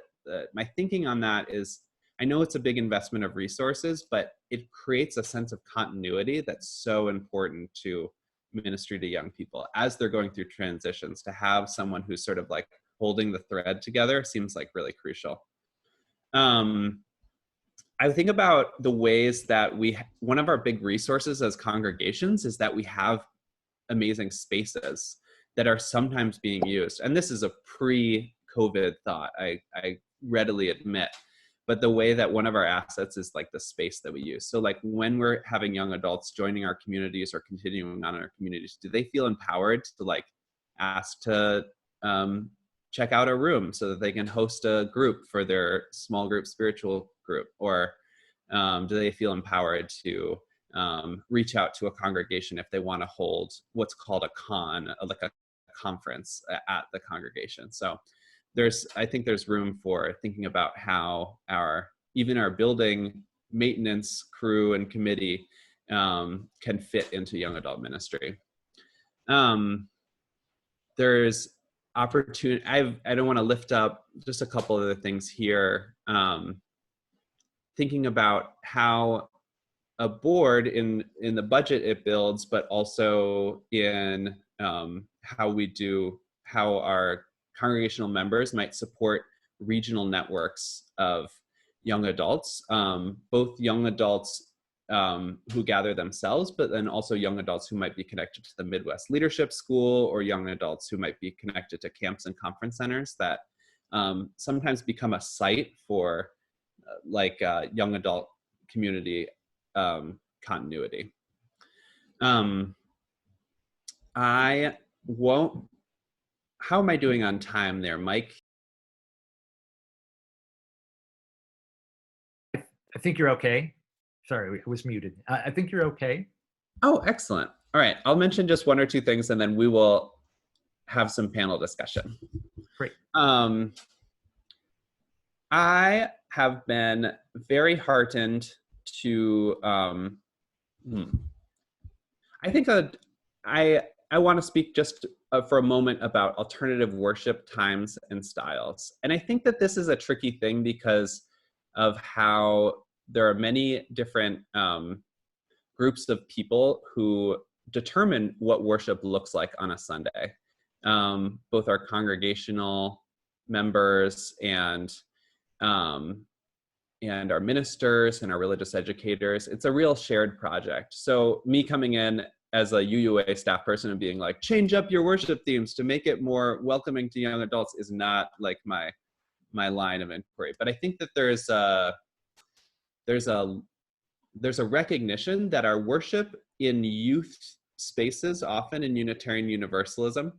my thinking on that is, I know it's a big investment of resources, but it creates a sense of continuity that's so important to ministry to young people as they're going through transitions. To have someone who's sort of like holding the thread together seems like really crucial. I think about the ways that one of our big resources as congregations is that we have amazing spaces that are sometimes being used. And this is a pre-COVID thought, I readily admit. But the way that one of our assets is like the space that we use. So like when we're having young adults joining our communities or continuing on in our communities, do they feel empowered to like ask to check out a room so that they can host a group for their small group spiritual group? Or do they feel empowered to reach out to a congregation if they want to hold what's called a like a conference at the congregation. So I think there's room for thinking about how even our building maintenance crew and committee can fit into young adult ministry. There's opportunity. I don't want to lift up just a couple of the things here. Thinking about how a board in the budget it builds, but also in how our congregational members might support regional networks of young adults, both young adults who gather themselves, but then also young adults who might be connected to the Midwest Leadership School, or young adults who might be connected to camps and conference centers that sometimes become a site for young adult community continuity. How am I doing on time there, Mike? I think you're okay. Sorry, it was muted. I think you're okay. Oh, excellent. All right, I'll mention just one or two things and then we will have some panel discussion. Great. I have been very heartened to, I think I want to speak just for a moment about alternative worship times and styles. And I think that this is a tricky thing because of how there are many different groups of people who determine what worship looks like on a Sunday. Both our congregational members and our ministers and our religious educators. It's a real shared project. So me coming in as a UUA staff person and being like, change up your worship themes to make it more welcoming to young adults is not like my line of inquiry. But I think that there's a recognition that our worship in youth spaces, often in Unitarian Universalism,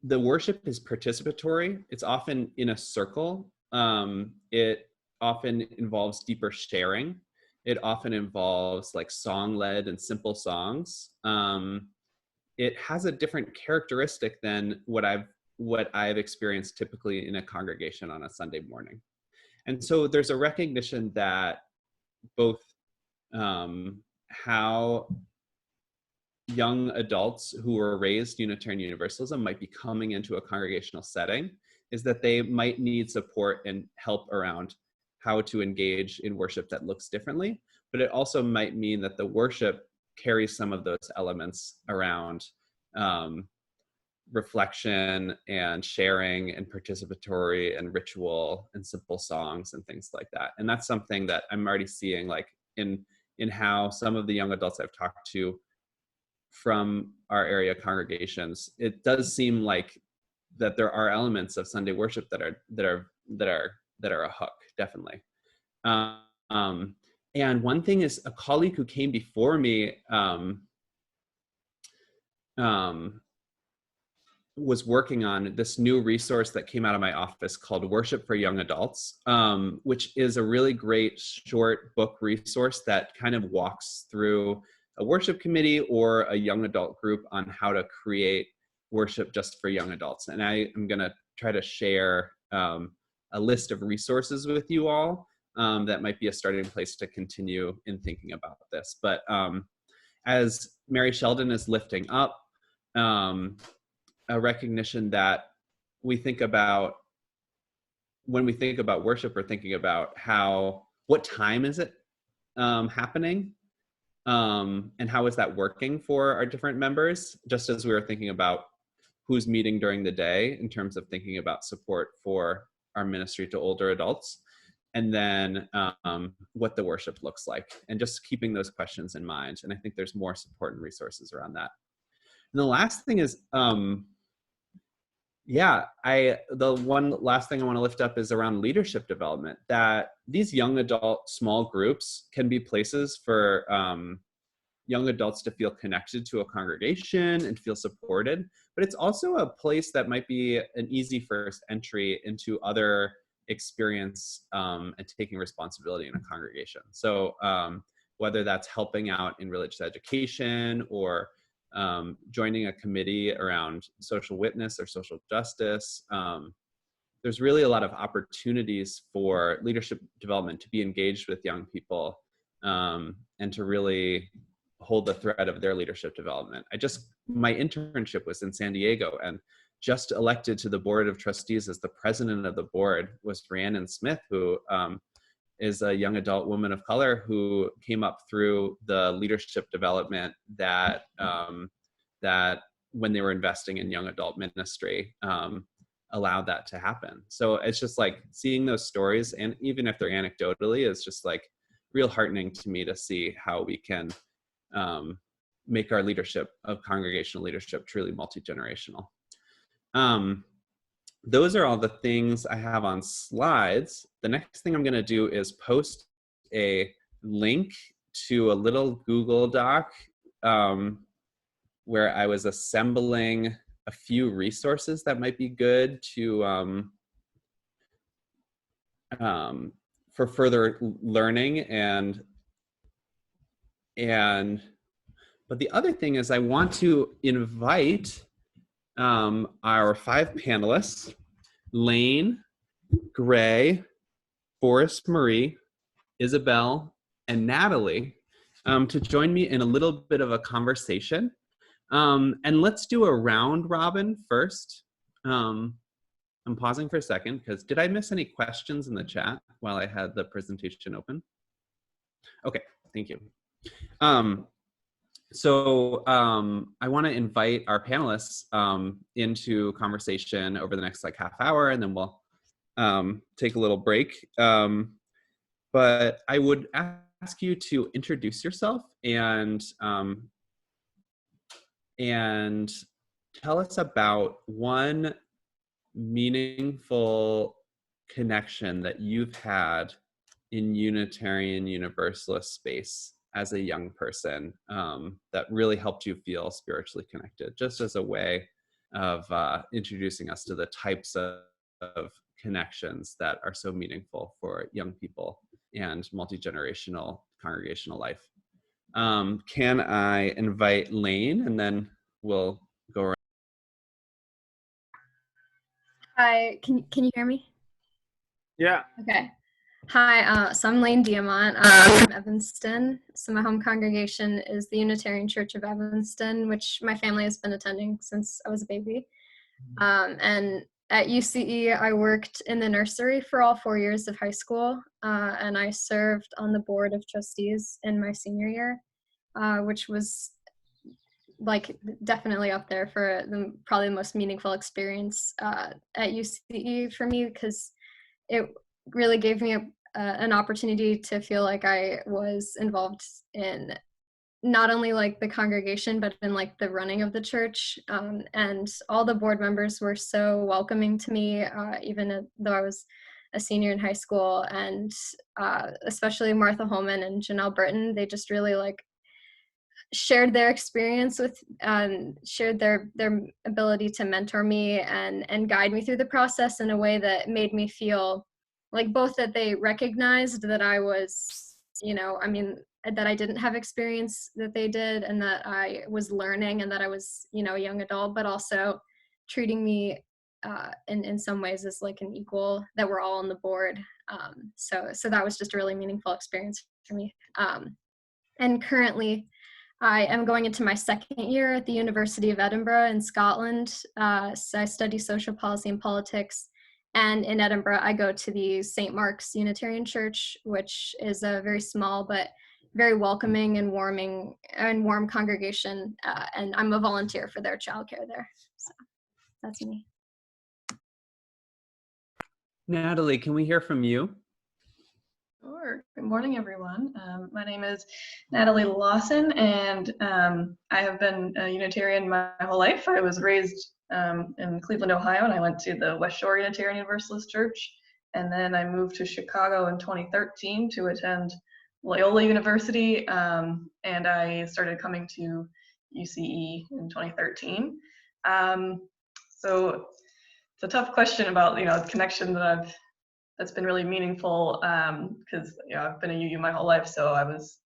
the worship is participatory. It's often in a circle. It often involves deeper sharing. It often involves like song-led and simple songs. It has a different characteristic than what I've experienced typically in a congregation on a Sunday morning. And so there's a recognition that both how young adults who were raised Unitarian Universalism might be coming into a congregational setting is that they might need support and help around how to engage in worship that looks differently. But it also might mean that the worship carries some of those elements around reflection and sharing and participatory and ritual and simple songs and things like that. And that's something that I'm already seeing like in how some of the young adults I've talked to from our area congregations, it does seem like that there are elements of Sunday worship that are a hook, definitely. And one thing is a colleague who came before me was working on this new resource that came out of my office called Worship for Young Adults, which is a really great short book resource that kind of walks through a worship committee or a young adult group on how to create worship just for young adults. And I am going to try to share a list of resources with you all that might be a starting place to continue in thinking about this. But as Mary Sheldon is lifting up, a recognition that we think about when we think about worship, we're thinking about what time is it happening? And how is that working for our different members? Just as we were thinking about who's meeting during the day in terms of thinking about support for our ministry to older adults, and then what the worship looks like, and just keeping those questions in mind. And I think there's more support and resources around that. And the last thing is, the one last thing I want to lift up is around leadership development, that these young adult small groups can be places for young adults to feel connected to a congregation and feel supported, but it's also a place that might be an easy first entry into other experience and taking responsibility in a congregation. So whether that's helping out in religious education or joining a committee around social witness or social justice, there's really a lot of opportunities for leadership development to be engaged with young people and to really hold the thread of their leadership development. My internship was in San Diego, and just elected to the board of trustees as the president of the board was Rhiannon Smith, who is a young adult woman of color who came up through the leadership development that that when they were investing in young adult ministry allowed that to happen. So it's just like seeing those stories, and even if they're anecdotally, it's just like real heartening to me to see how we can make our leadership of congregational leadership truly multi-generational. Those are all the things I have on slides. The next thing I'm going to do is post a link to a little Google Doc where I was assembling a few resources that might be good to for further learning but the other thing is I want to invite our 5 panelists, Lane, Gray, Forrest Marie, Isabel, and Natalie, to join me in a little bit of a conversation. And let's do a round robin first. I'm pausing for a second because did I miss any questions in the chat while I had the presentation open? Okay, thank you. So I want to invite our panelists into conversation over the next like half hour, and then we'll take a little break. But I would ask you to introduce yourself and tell us about one meaningful connection that you've had in Unitarian Universalist space as a young person that really helped you feel spiritually connected, just as a way of introducing us to the types of connections that are so meaningful for young people and multi-generational congregational life. Can I invite Lane, and then we'll go around. Hi, can you hear me? Yeah. Okay. Hi, so I'm Lane Diamant. I'm from Evanston. So my home congregation is the Unitarian Church of Evanston, which my family has been attending since I was a baby. And at UCE, I worked in the nursery for all 4 years of high school, and I served on the board of trustees in my senior year, which was like definitely up there for probably the most meaningful experience at UCE for me, because it really gave me an opportunity to feel like I was involved in not only like the congregation, but in like the running of the church. And all the board members were so welcoming to me, even though I was a senior in high school. And especially Martha Holman and Janelle Britton, they just really like shared their experience with, shared their ability to mentor me and guide me through the process in a way that made me feel like both that they recognized that I was, that I didn't have experience that they did, and that I was learning, and that I was, a young adult, but also treating me in some ways as like an equal, that we're all on the board. So that was just a really meaningful experience for me. And currently, I am going into my 2nd year at the University of Edinburgh in Scotland. So I study social policy and politics. And in Edinburgh, I go to the St. Mark's Unitarian Church, which is a very small but very welcoming and warm congregation. And I'm a volunteer for their childcare there. So that's me. Natalie, can we hear from you? Sure. Good morning, everyone. My name is Natalie Lawson, and I have been a Unitarian my whole life. I was raised in Cleveland, Ohio, and I went to the West Shore Unitarian Universalist Church. And then I moved to Chicago in 2013 to attend Loyola University, and I started coming to UCE in 2013. So it's a tough question about, the connection that that's been really meaningful, because I've been a UU my whole life, so I was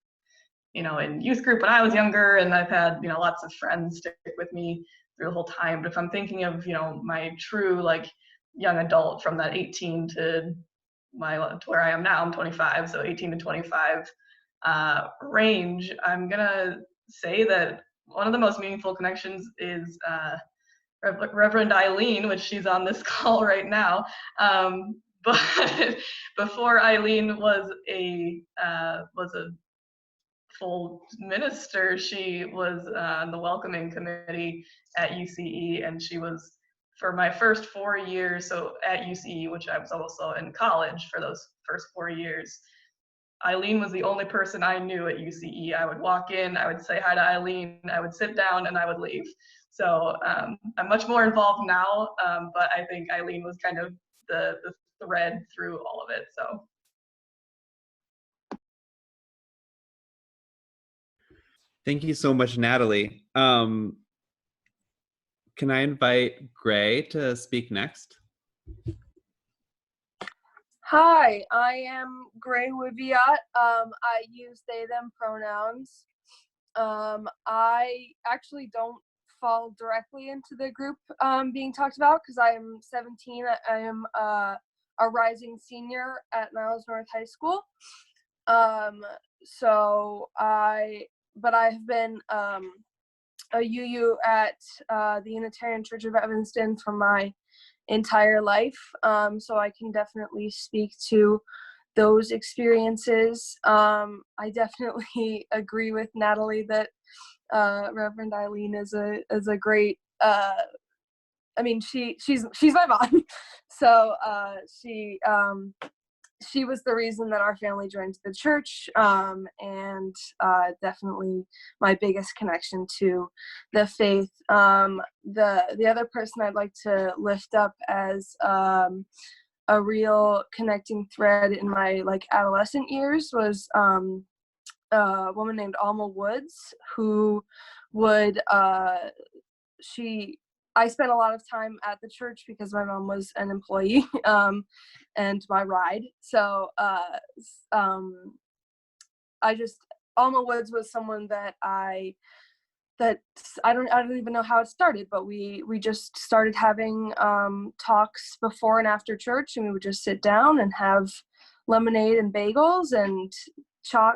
in youth group when I was younger, and I've had lots of friends stick with me through the whole time. But if I'm thinking of my true like young adult from that 18 to where I am now, I'm 25, so 18 to 25 range, I'm gonna say that one of the most meaningful connections is Reverend Eileen, which she's on this call right now. But before Eileen was a full minister, she was on the welcoming committee at UCE, and she was, for my first 4 years, so at UCE, which I was also in college for those first 4 years, Eileen was the only person I knew at UCE. I would walk in, I would say hi to Eileen, I would sit down, and I would leave. So I'm much more involved now, but I think Eileen was kind of the thread through all of it. So. Thank you so much, Natalie. Can I invite Gray to speak next? Hi, I am Gray Wiviat. I use they, them pronouns. I actually don't fall directly into the group being talked about because I am 17. I am a rising senior at Niles North High School. But I have been a UU at the Unitarian Church of Evanston for my entire life, so I can definitely speak to those experiences. I definitely agree with Natalie that Reverend Eileen is a great. I mean, she's my mom, so she was the reason that our family joined the church, and definitely my biggest connection to the faith. The other person I'd like to lift up as a real connecting thread in my adolescent years was a woman named Alma Woods, who would I spent a lot of time at the church because my mom was an employee and my ride. So Alma Woods was someone that I don't even know how it started, but we just started having talks before and after church, and we would just sit down and have lemonade and bagels and talk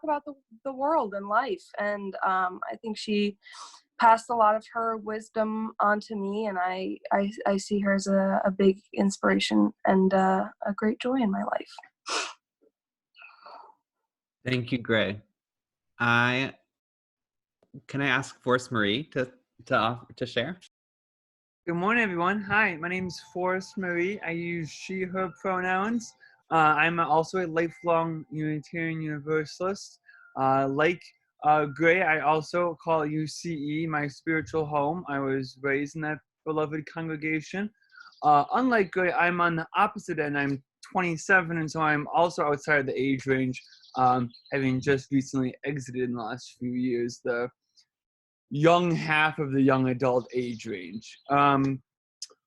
about the world and life. And I think she passed a lot of her wisdom onto me, and I see her as a big inspiration and a great joy in my life. Thank you, Gray. Can I ask Forrest Marie to share? Good morning, everyone. Hi, my name is Forrest Marie. I use she, her pronouns. I'm also a lifelong Unitarian Universalist. Gray, I also call UCE my spiritual home. I was raised in that beloved congregation. Unlike Gray, I'm on the opposite end. I'm 27, and so I'm also outside the age range, having just recently exited in the last few years the young half of the young adult age range.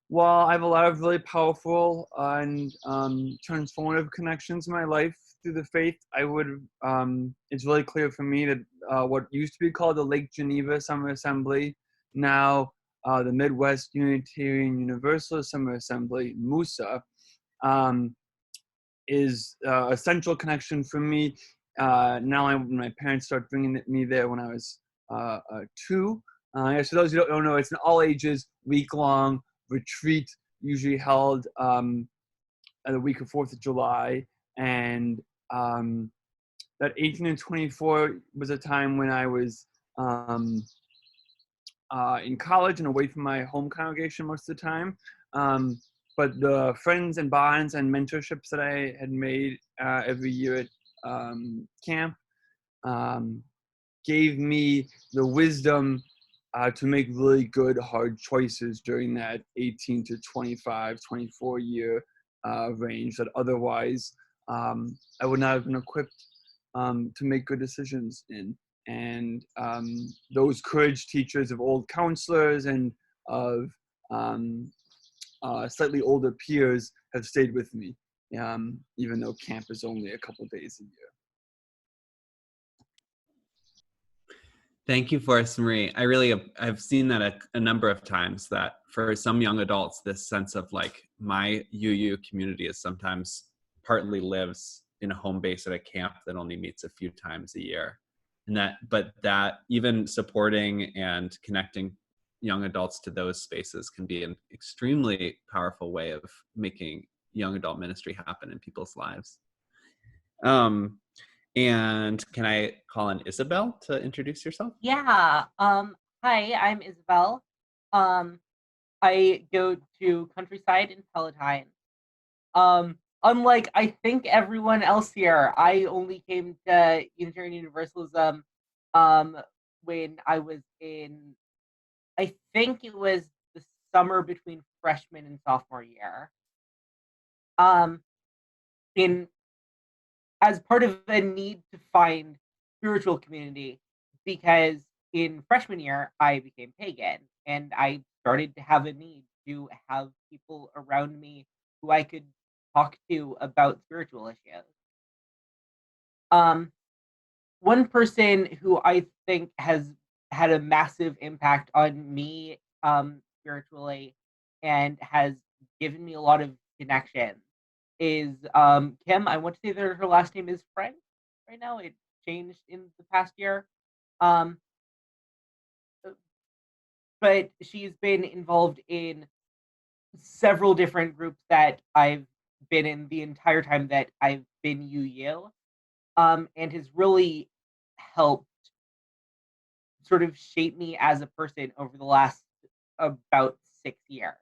While I have a lot of really powerful and transformative connections in my life through the faith, it's really clear for me that what used to be called the Lake Geneva Summer Assembly, now the Midwest Unitarian Universalist Summer Assembly, MUSA, is a central connection for me. Not only when my parents started bringing me there when I was 2. So those who don't know, it's an all ages week-long retreat, usually held the week of 4th of July. And that 18 and 24 was a time when I was in college and away from my home congregation most of the time. But the friends and bonds and mentorships that I had made every year at camp gave me the wisdom to make really good, hard choices during that 18 to 25, 24 year range that otherwise I would not have been equipped to make good decisions in. And those courage teachers of old counselors and of slightly older peers have stayed with me. even though camp is only a couple days a year. Thank you, Forrest Marie. I've seen that a number of times, that for some young adults, this sense of like my UU community is sometimes partly lives in a home base at a camp that only meets a few times a year. And that even supporting and connecting young adults to those spaces can be an extremely powerful way of making young adult ministry happen in people's lives. And can I call on Isabel to introduce yourself? Yeah. Hi, I'm Isabel. I go to Countryside in Palatine. Unlike I think everyone else here, I only came to Unitarian Universalism when I was in, I think it was the summer between freshman and sophomore year. As part of a need to find spiritual community, because in freshman year I became pagan and I started to have a need to have people around me who I could talk to about spiritual issues. One person who I think has had a massive impact on me spiritually and has given me a lot of connections is Kim. I want to say that her last name is Frank right now. It changed in the past year. But she's been involved in several different groups that I've been in the entire time that I've been UU, and has really helped sort of shape me as a person over the last about 6 years.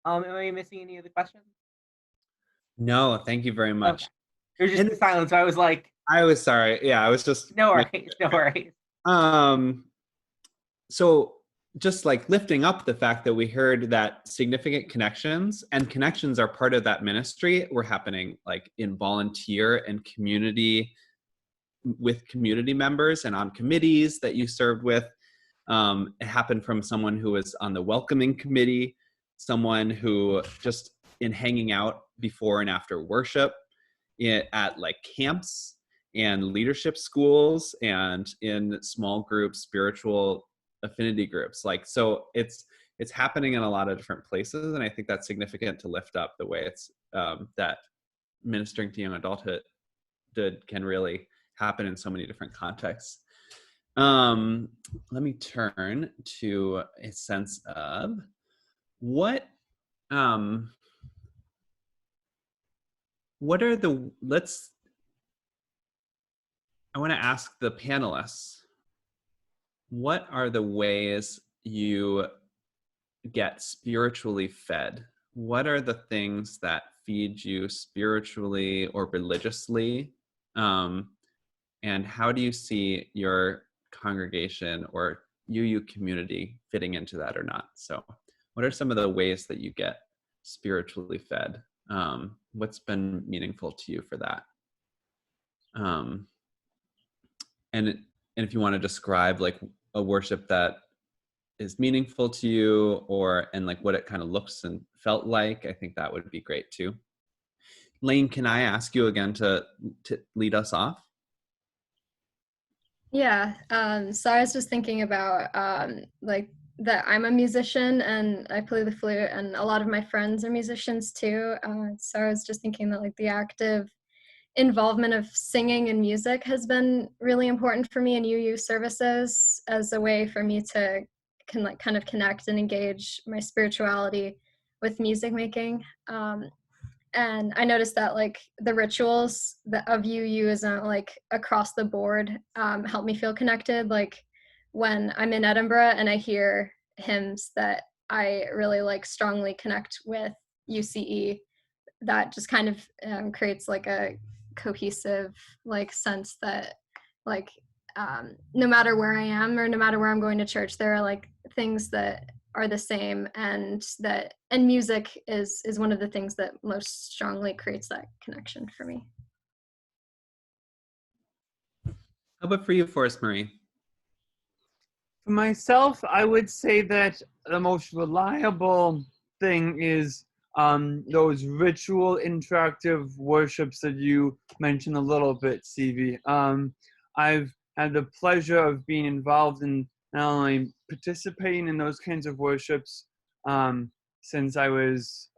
Am I missing any of the questions? No, thank you very much. Okay. There's just a silence. So I was like, I was sorry. Yeah, I was just no worries, no worries. So just like lifting up the fact that we heard that significant connections are part of that ministry were happening like in volunteer and community, with community members and on committees that you served with. It happened from someone who was on the welcoming committee, someone who just in hanging out before and after worship at like camps and leadership schools and in small groups, spiritual affinity groups. Like, so it's happening in a lot of different places. And I think that's significant to lift up the way it's that ministering to young adulthood can really happen in so many different contexts. Let me turn to a sense of what are the, I want to ask the panelists, what are the ways you get spiritually fed? What are the things that feed you spiritually or religiously? And how do you see your congregation or UU community fitting into that or not? So what are some of the ways that you get spiritually fed? What's been meaningful to you for that? And if you want to describe like a worship that is meaningful to you, and like what it kind of looks and felt like, I think that would be great too. Lane, can I ask you again to lead us off? Yeah, so I was just thinking about like that I'm a musician and I play the flute, and a lot of my friends are musicians too. So I was just thinking that like the active involvement of singing and music has been really important for me in UU services as a way for me to kind of connect and engage my spirituality with music making. And I noticed that like the rituals of UUism like across the board help me feel connected. Like when I'm in Edinburgh and I hear hymns that I really like strongly connect with UCE, that just kind of creates like a cohesive like sense that like no matter where I am or no matter where I'm going to church, there are like things that are the same, and music is one of the things that most strongly creates that connection for me. How about for you, Forrest Marie? For myself, I would say that the most reliable thing is those ritual interactive worships that you mentioned a little bit, CV. I've had the pleasure of being involved in not only participating in those kinds of worships since I was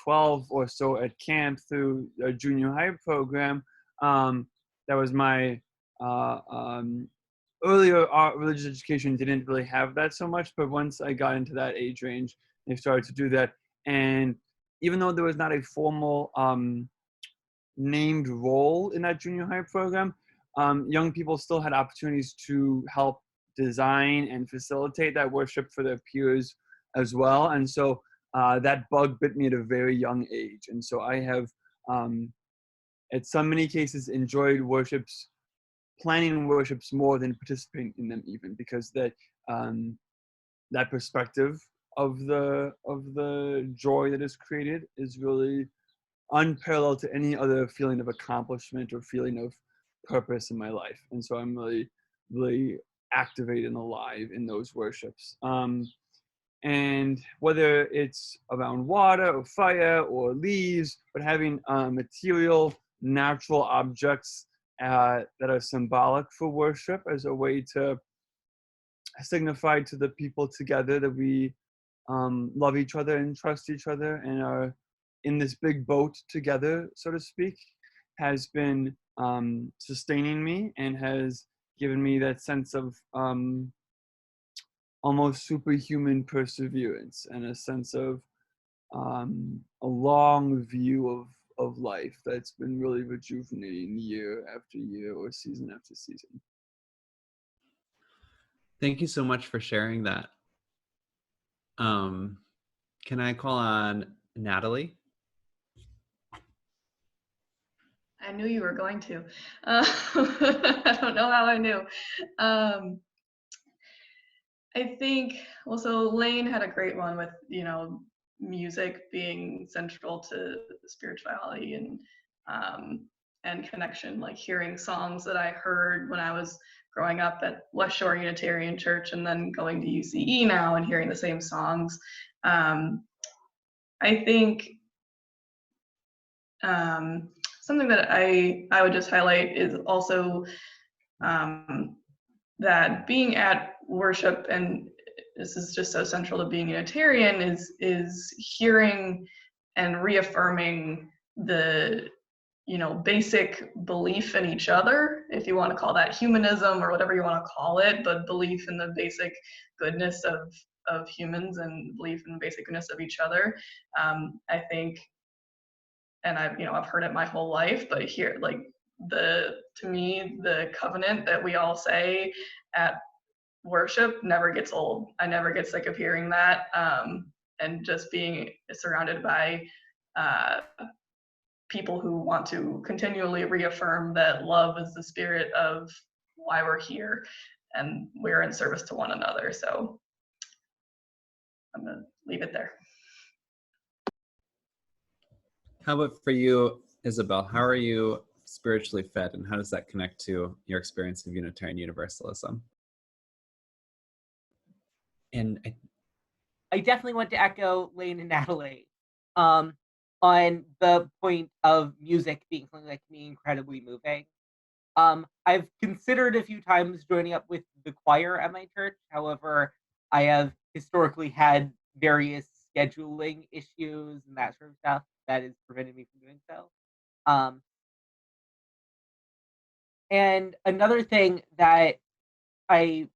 12 or so at camp through a junior high program. That was my earlier religious education didn't really have that so much, but once I got into that age range, they started to do that. And even though there was not a formal named role in that junior high program, young people still had opportunities to help design and facilitate that worship for their peers as well. And so that bug bit me at a very young age. And so I have, at some many cases, enjoyed planning worships more than participating in them, even because that perspective of the joy that is created is really unparalleled to any other feeling of accomplishment or feeling of purpose in my life. And so I'm really, really activated and alive in those worships. And whether it's around water or fire or leaves, but having material, natural objects that are symbolic for worship as a way to signify to the people together that we love each other and trust each other and are in this big boat together, so to speak, has been sustaining me and has given me that sense of almost superhuman perseverance and a sense of a long view of life that's been really rejuvenating year after year or season after season. Thank you so much for sharing that. Can I call on Natalie? I knew you were going to. I don't know how I knew. I think, well, so Lane had a great one with, music being central to spirituality and connection, like hearing songs that I heard when I was growing up at West Shore Unitarian Church and then going to UCE now and hearing the same songs. I think something that I would just highlight is also that being at worship, and this is just so central to being Unitarian, is hearing and reaffirming the basic belief in each other, if you want to call that humanism or whatever you want to call it, but belief in the basic goodness of humans and belief in the basic goodness of each other. I think, and I've heard it my whole life, but here, like, to me, the covenant that we all say at worship never gets old. I never get sick of hearing that, and just being surrounded by people who want to continually reaffirm that love is the spirit of why we're here and we're in service to one another. So I'm gonna leave it there. How about for you, Isabel? How are you spiritually fed, and how does that connect to your experience of Unitarian Universalism? And I definitely want to echo Lane and Natalie on the point of music being something that can be incredibly moving. I've considered a few times joining up with the choir at my church. However, I have historically had various scheduling issues and that sort of stuff that has prevented me from doing so. And another thing that I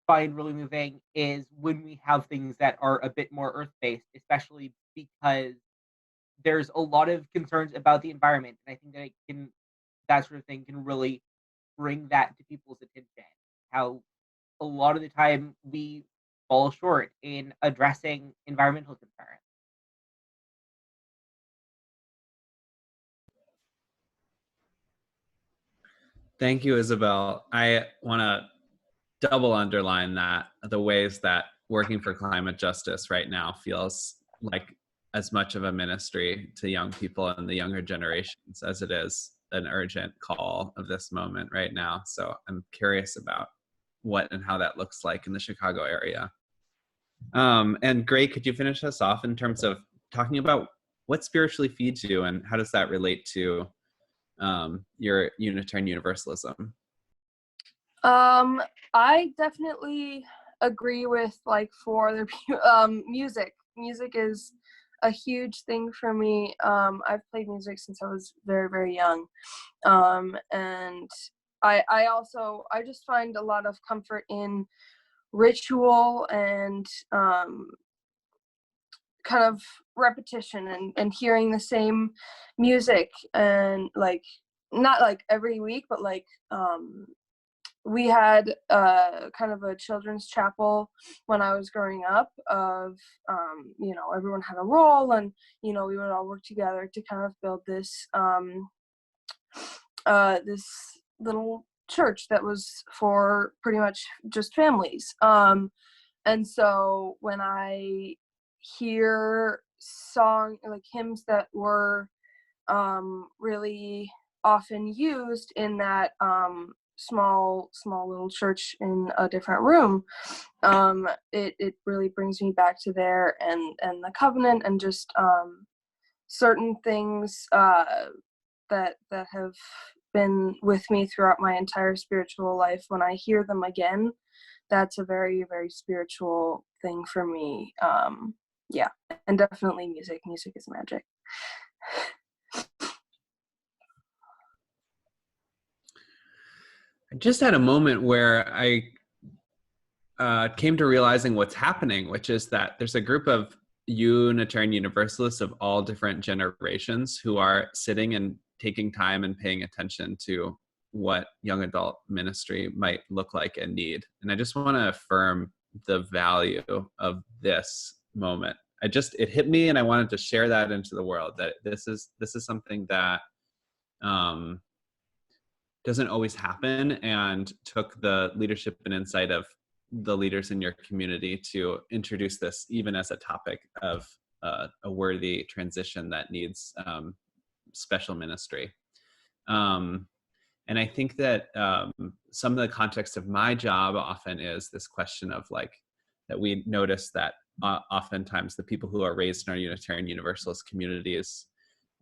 find really moving is when we have things that are a bit more earth-based, especially because there's a lot of concerns about the environment, and I think that that sort of thing can really bring that to people's attention. How a lot of the time we fall short in addressing environmental concerns. thank you, Isabel. I want to double underline that the ways that working for climate justice right now feels like as much of a ministry to young people and the younger generations as it is an urgent call of this moment right now. So I'm curious about what and how that looks like in the Chicago area. And Gray, could you finish us off in terms of talking about what spiritually feeds you and how does that relate to your Unitarian Universalism? I definitely agree with like for other people. Music is a huge thing for me. I've played music since I was very, very young. And I also, I just find a lot of comfort in ritual and kind of repetition and hearing the same music, and like not like every week, but like we had kind of a children's chapel when I was growing up of you know, everyone had a role, and you know, we would all work together to kind of build this this little church that was for pretty much just families. And so when I hear like hymns that were really often used in that small little church in a different room, it really brings me back to there, and the covenant, and just certain things that have been with me throughout my entire spiritual life. When I hear them again, that's a very, very spiritual thing for me. Yeah, and definitely music is magic. I just had a moment where I came to realizing what's happening, which is that there's a group of Unitarian Universalists of all different generations who are sitting and taking time and paying attention to what young adult ministry might look like and need. And I just want to affirm the value of this moment. It hit me, and I wanted to share that into the world, that this is something that doesn't always happen, and took the leadership and insight of the leaders in your community to introduce this even as a topic of a worthy transition that needs special ministry. And I think that some of the context of my job often is this question of like, that we notice that oftentimes the people who are raised in our Unitarian Universalist communities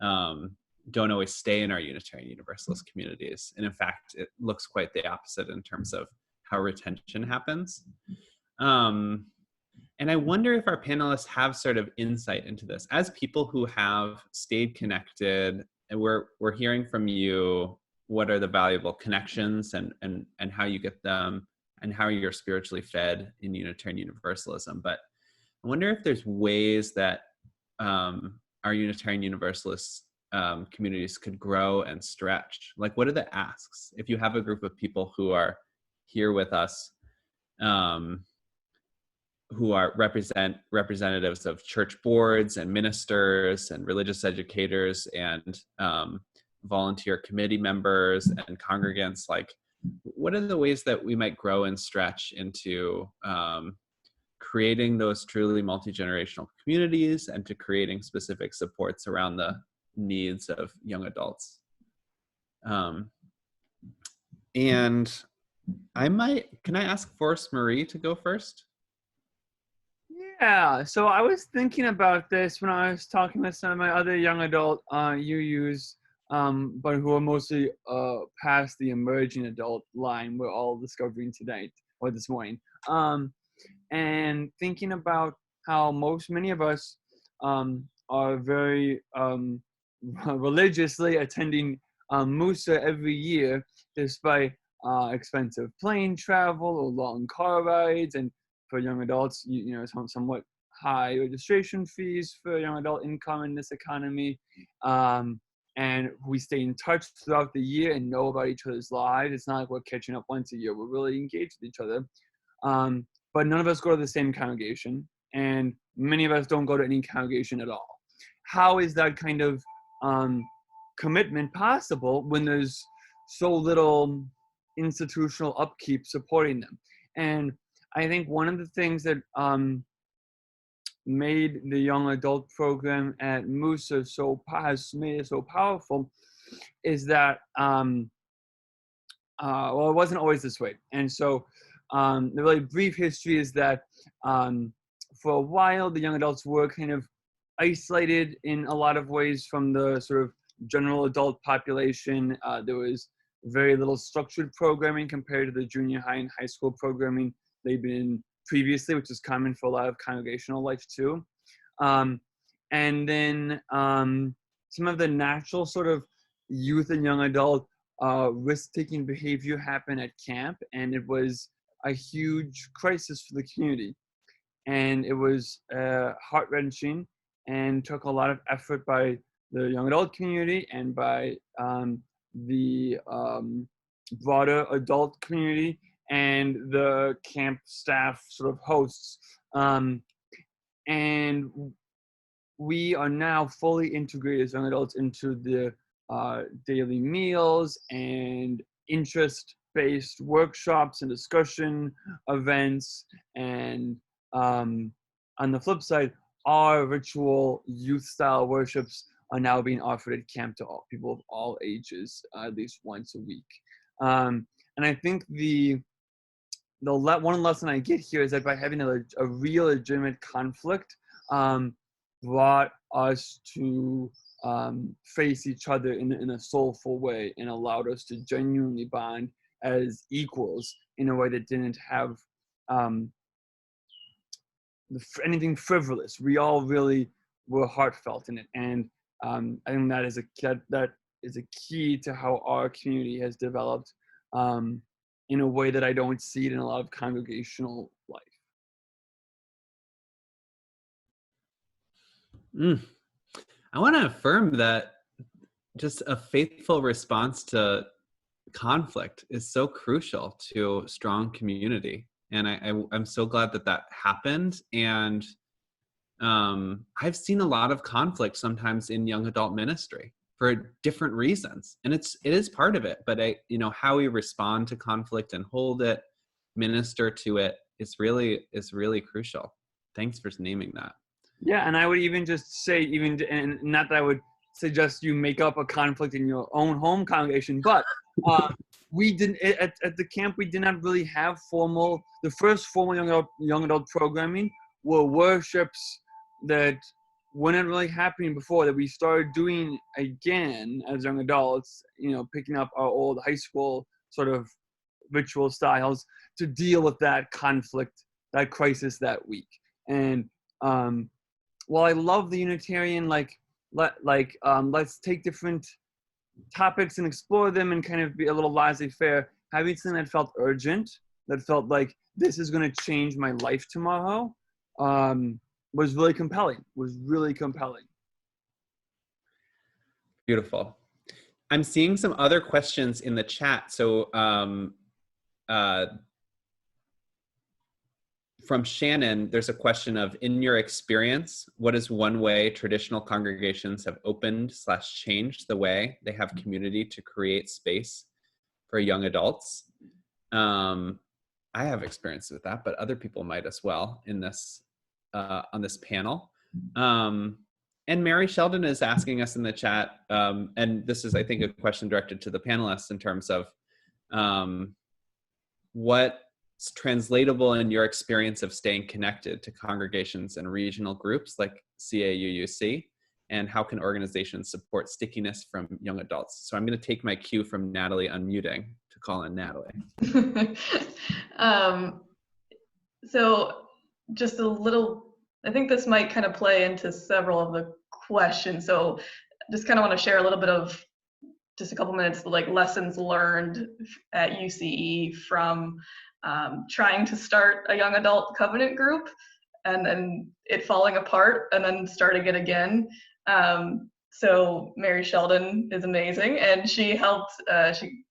don't always stay in our Unitarian Universalist communities. And in fact, it looks quite the opposite in terms of how retention happens. And I wonder if our panelists have sort of insight into this. As people who have stayed connected, and we're hearing from you what are the valuable connections and how you get them, and how you're spiritually fed in Unitarian Universalism. But I wonder if there's ways that our Unitarian Universalist communities could grow and stretch. Like, what are the asks? If you have a group of people who are here with us, who are representatives of church boards and ministers and religious educators and volunteer committee members and congregants, like, what are the ways that we might grow and stretch into creating those truly multi-generational communities, and to creating specific supports around the needs of young adults? And can I ask Forrest Marie to go first? Yeah, so I was thinking about this when I was talking with some of my other young adult UUs, but who are mostly past the emerging adult line we're all discovering tonight or this morning. And thinking about how many of us are very religiously attending Musa every year, despite expensive plane travel or long car rides, and for young adults, you know, somewhat high registration fees for young adult income in this economy. And we stay in touch throughout the year and know about each other's lives. It's not like we're catching up once a year. We're really engaged with each other. But none of us go to the same congregation, and many of us don't go to any congregation at all. How is that kind of commitment possible when there's so little institutional upkeep supporting them? And I think one of the things that made the young adult program at Musa has made it so powerful is that, well, it wasn't always this way. And so the really brief history is that for a while, the young adults were kind of isolated in a lot of ways from the sort of general adult population. There was very little structured programming compared to the junior high and high school programming they've been in previously, which is common for a lot of congregational life too. And then some of the natural sort of youth and young adult risk-taking behavior happened at camp, and it was a huge crisis for the community. And it was heart-wrenching and took a lot of effort by the young adult community and by the broader adult community and the camp staff sort of hosts. And we are now fully integrated as young adults into the daily meals and interest-based workshops and discussion events. And on the flip side, our ritual youth-style worships are now being offered at camp to all people of all ages, at least once a week. And I think one lesson I get here is that by having a real legitimate conflict brought us to face each other in a soulful way and allowed us to genuinely bond as equals in a way that didn't have anything frivolous. We all really were heartfelt in it, and I think that is a key to how our community has developed in a way that I don't see it in a lot of congregational life. I want to affirm that just a faithful response to conflict is so crucial to strong community. And I'm so glad that happened. And I've seen a lot of conflict sometimes in young adult ministry for different reasons. And it is part of it, but how we respond to conflict and hold it, minister to it is really crucial. Thanks for naming that. Yeah, and I would even just say, and not that I would suggest you make up a conflict in your own home congregation, but we didn't at the camp. We did not really have the first formal young adult programming were worships that weren't really happening before, that we started doing again as young adults. Picking up our old high school sort of ritual styles to deal with that conflict, that crisis that week. And while I love the Unitarian, let's take different topics and explore them and kind of be a little laissez-faire, having something that felt urgent, that felt like this is going to change my life tomorrow, was really compelling. Beautiful. I'm seeing some other questions in the chat. So from Shannon, there's a question of, in your experience, what is one way traditional congregations have opened/changed the way they have community to create space for young adults? I have experience with that, but other people might as well in this on this panel. And Mary Sheldon is asking us in the chat, and this is, I think, a question directed to the panelists in terms of what's translatable in your experience of staying connected to congregations and regional groups like CAUUC, and how can organizations support stickiness from young adults? So I'm going to take my cue from Natalie unmuting to call on Natalie. So just a little, I think this might kind of play into several of the questions. So just kind of want to share a little bit of just a couple minutes, like lessons learned at UCE from trying to start a young adult covenant group and then it falling apart and then starting it again. So Mary Sheldon is amazing, and she helped, she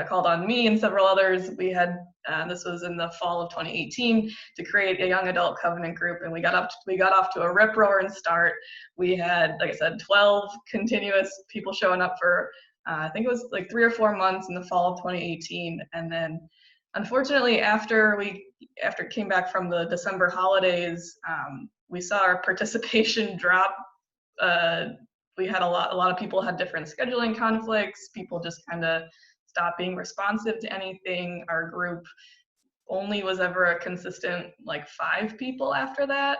called on me and several others. We had, this was in the fall of 2018, to create a young adult covenant group, and we got off to a rip-roaring start. We had, like I said, 12 continuous people showing up for, I think it was like 3 or 4 months in the fall of 2018, and then unfortunately, after it came back from the December holidays, we saw our participation drop we had a lot of people had different scheduling conflicts. People just kind of stopped being responsive to anything. Our group only was ever a consistent like 5 people after that,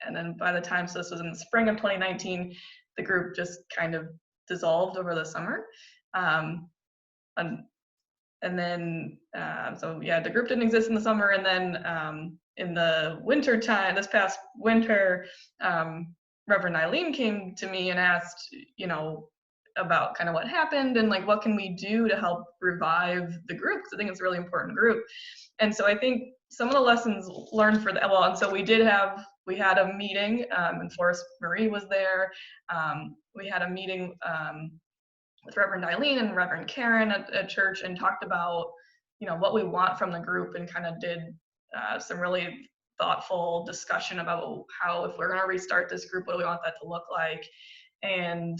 and then by the time, so this was in the spring of 2019, the group just kind of dissolved over the summer. And then, so yeah, the group didn't exist in the summer. And then in the winter time, this past winter, Reverend Eileen came to me and asked, about kind of what happened and like, what can we do to help revive the group? Because I think it's a really important group. And so I think some of the lessons learned for that, well, and so we had a meeting, and Forrest Marie was there. We had a meeting with Reverend Eileen and Reverend Karen at church and talked about, what we want from the group, and kind of did some really thoughtful discussion about how, if we're going to restart this group, what do we want that to look like? And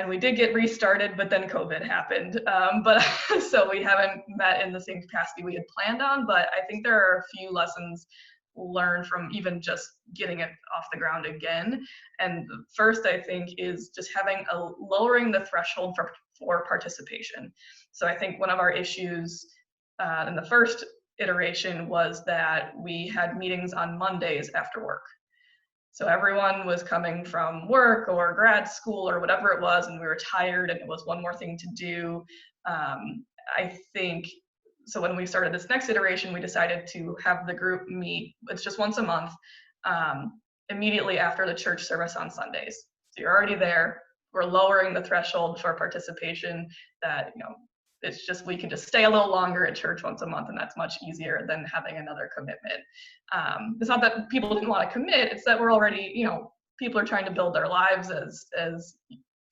we did get restarted, but then COVID happened. But so we haven't met in the same capacity we had planned on, but I think there are a few lessons learned from even just getting it off the ground again. And the first, I think, is just lowering the threshold for participation. So I think one of our issues in the first iteration was that we had meetings on Mondays after work. So everyone was coming from work or grad school or whatever it was, and we were tired and it was one more thing to do. I think, so when we started this next iteration, we decided to have the group meet, it's just once a month, immediately after the church service on Sundays. So you're already there. We're lowering the threshold for participation, that, it's just, we can just stay a little longer at church once a month, and that's much easier than having another commitment. It's not that people didn't want to commit, it's that we're already, people are trying to build their lives as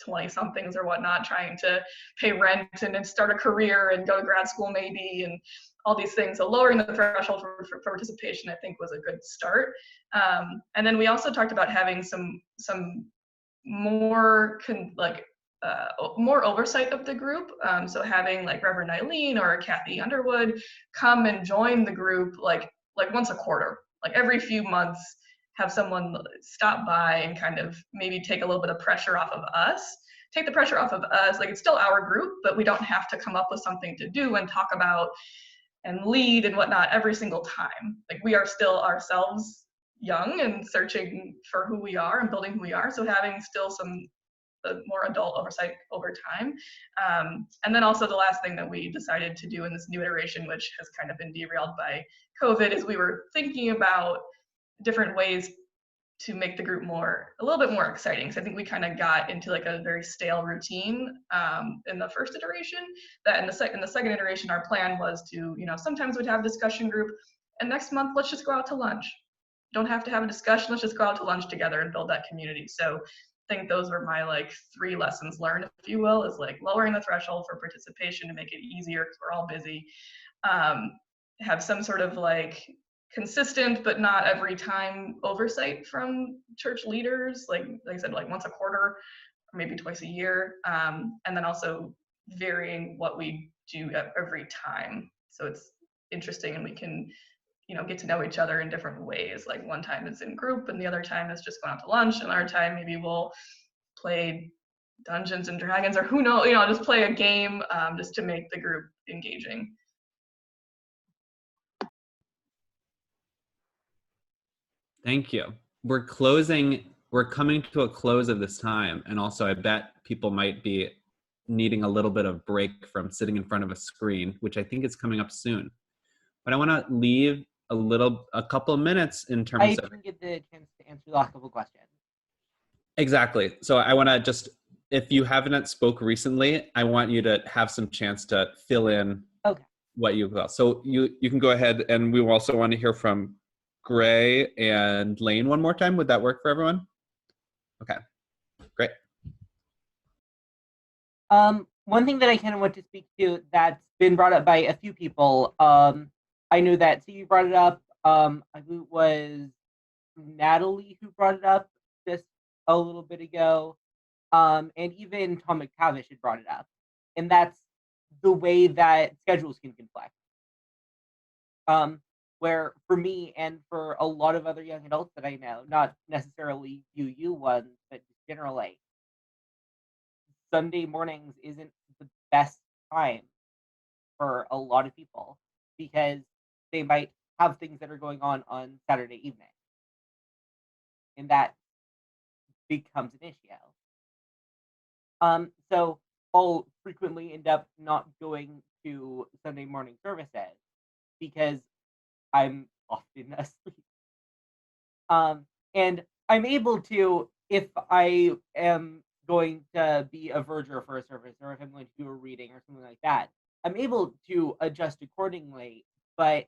20-somethings or whatnot, trying to pay rent and then start a career and go to grad school maybe, and all these things. So lowering the threshold for participation, I think, was a good start. And then we also talked about having some more more oversight of the group. So having like Reverend Eileen or Kathy Underwood come and join the group like once a quarter, like every few months, have someone stop by and kind of maybe take a little bit of pressure off of us. Take the pressure off of us, like it's still our group, but we don't have to come up with something to do and talk about and lead and whatnot every single time. Like we are still ourselves young and searching for who we are and building who we are. So having still some more adult oversight over time. And then also the last thing that we decided to do in this new iteration, which has kind of been derailed by COVID, is we were thinking about different ways to make the group a little bit more exciting. So I think we kind of got into like a very stale routine in the first iteration. That in the second iteration, our plan was to, sometimes we'd have a discussion group, and next month, let's just go out to lunch. Don't have to have a discussion, let's just go out to lunch together and build that community. So I think those were my 3 lessons learned, if you will, is lowering the threshold for participation to make it easier because we're all busy. Have some sort of consistent but not every time oversight from church leaders, like I said, once a quarter or maybe twice a year, and then also varying what we do every time. So it's interesting, and we can get to know each other in different ways. Like one time it's in group, and the other time is just going out to lunch. Another time maybe we'll play Dungeons and Dragons, or who knows, just play a game just to make the group engaging. Thank you. We're coming to a close of this time. And also I bet people might be needing a little bit of break from sitting in front of a screen, which I think is coming up soon. But I want to leave a couple of minutes in terms of— I can get the chance to answer the last couple questions. Exactly. So I want to just, if you haven't spoke recently, I want you to have some chance to fill in what you've got. So you can go ahead, and we also want to hear from Gray and Lane one more time. Would that work for everyone? Okay, great. One thing that I kind of want to speak to that's been brought up by a few people, I know that you brought it up, I believe it was Natalie who brought it up just a little bit ago, and even Tom McTavish had brought it up, and that's the way that schedules can conflict. where for me and for a lot of other young adults that I know, not necessarily UU ones, but generally, Sunday mornings isn't the best time for a lot of people because they might have things that are going on Saturday evening. And that becomes an issue. So I'll frequently end up not going to Sunday morning services because I'm often asleep. And I'm able to, if I am going to be a verger for a service, or if I'm going to do a reading or something like that, I'm able to adjust accordingly, but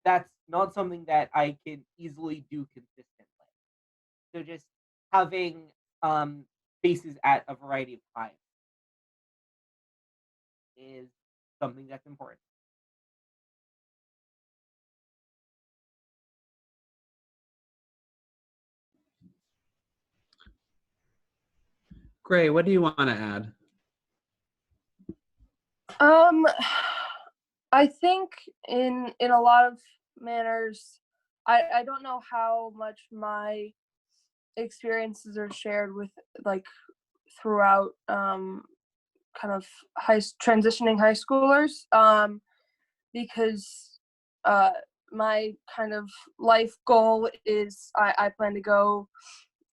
that's not something that I can easily do consistently. So just having spaces at a variety of times is something that's important. Gray, what do you want to add? I think in a lot of manners, I don't know how much my experiences are shared with like throughout kind of transitioning high schoolers, because my kind of life goal is I plan to go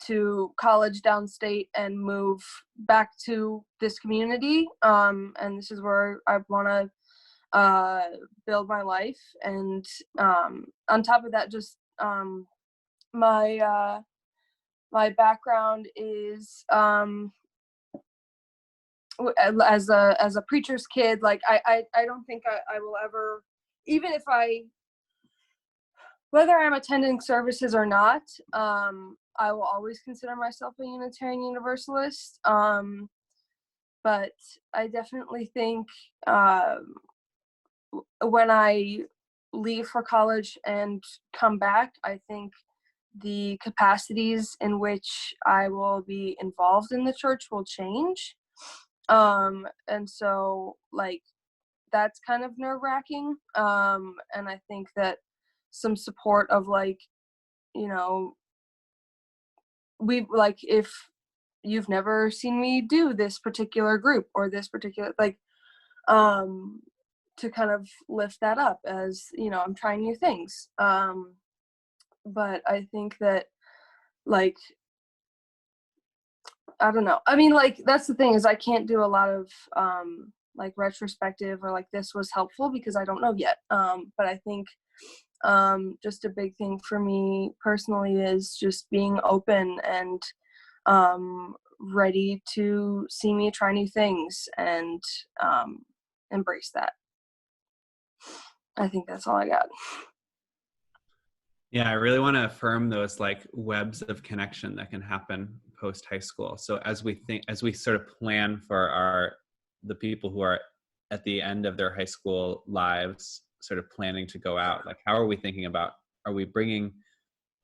to college downstate and move back to this community, and this is where I want to build my life. And on top of that, just my my background is as a preacher's kid. Like I don't think I will ever, even if whether I'm attending services or not, I will always consider myself a Unitarian Universalist. But I definitely think when I leave for college and come back, I think the capacities in which I will be involved in the church will change. And so like that's kind of nerve-wracking. And I think that some support of like, you know, we like, if you've never seen me do this particular group or this particular, like, to kind of lift that up as, you know, I'm trying new things. But I think that like, I don't know. I mean, like, that's the thing is I can't do a lot of like retrospective or like this was helpful because I don't know yet. But I think just a big thing for me personally is just being open and ready to see me try new things and embrace that. I think that's all I got. Yeah, I really want to affirm those like webs of connection that can happen post high school. So as we sort of plan for the people who are at the end of their high school lives, sort of planning to go out, like how are we thinking about, are we bringing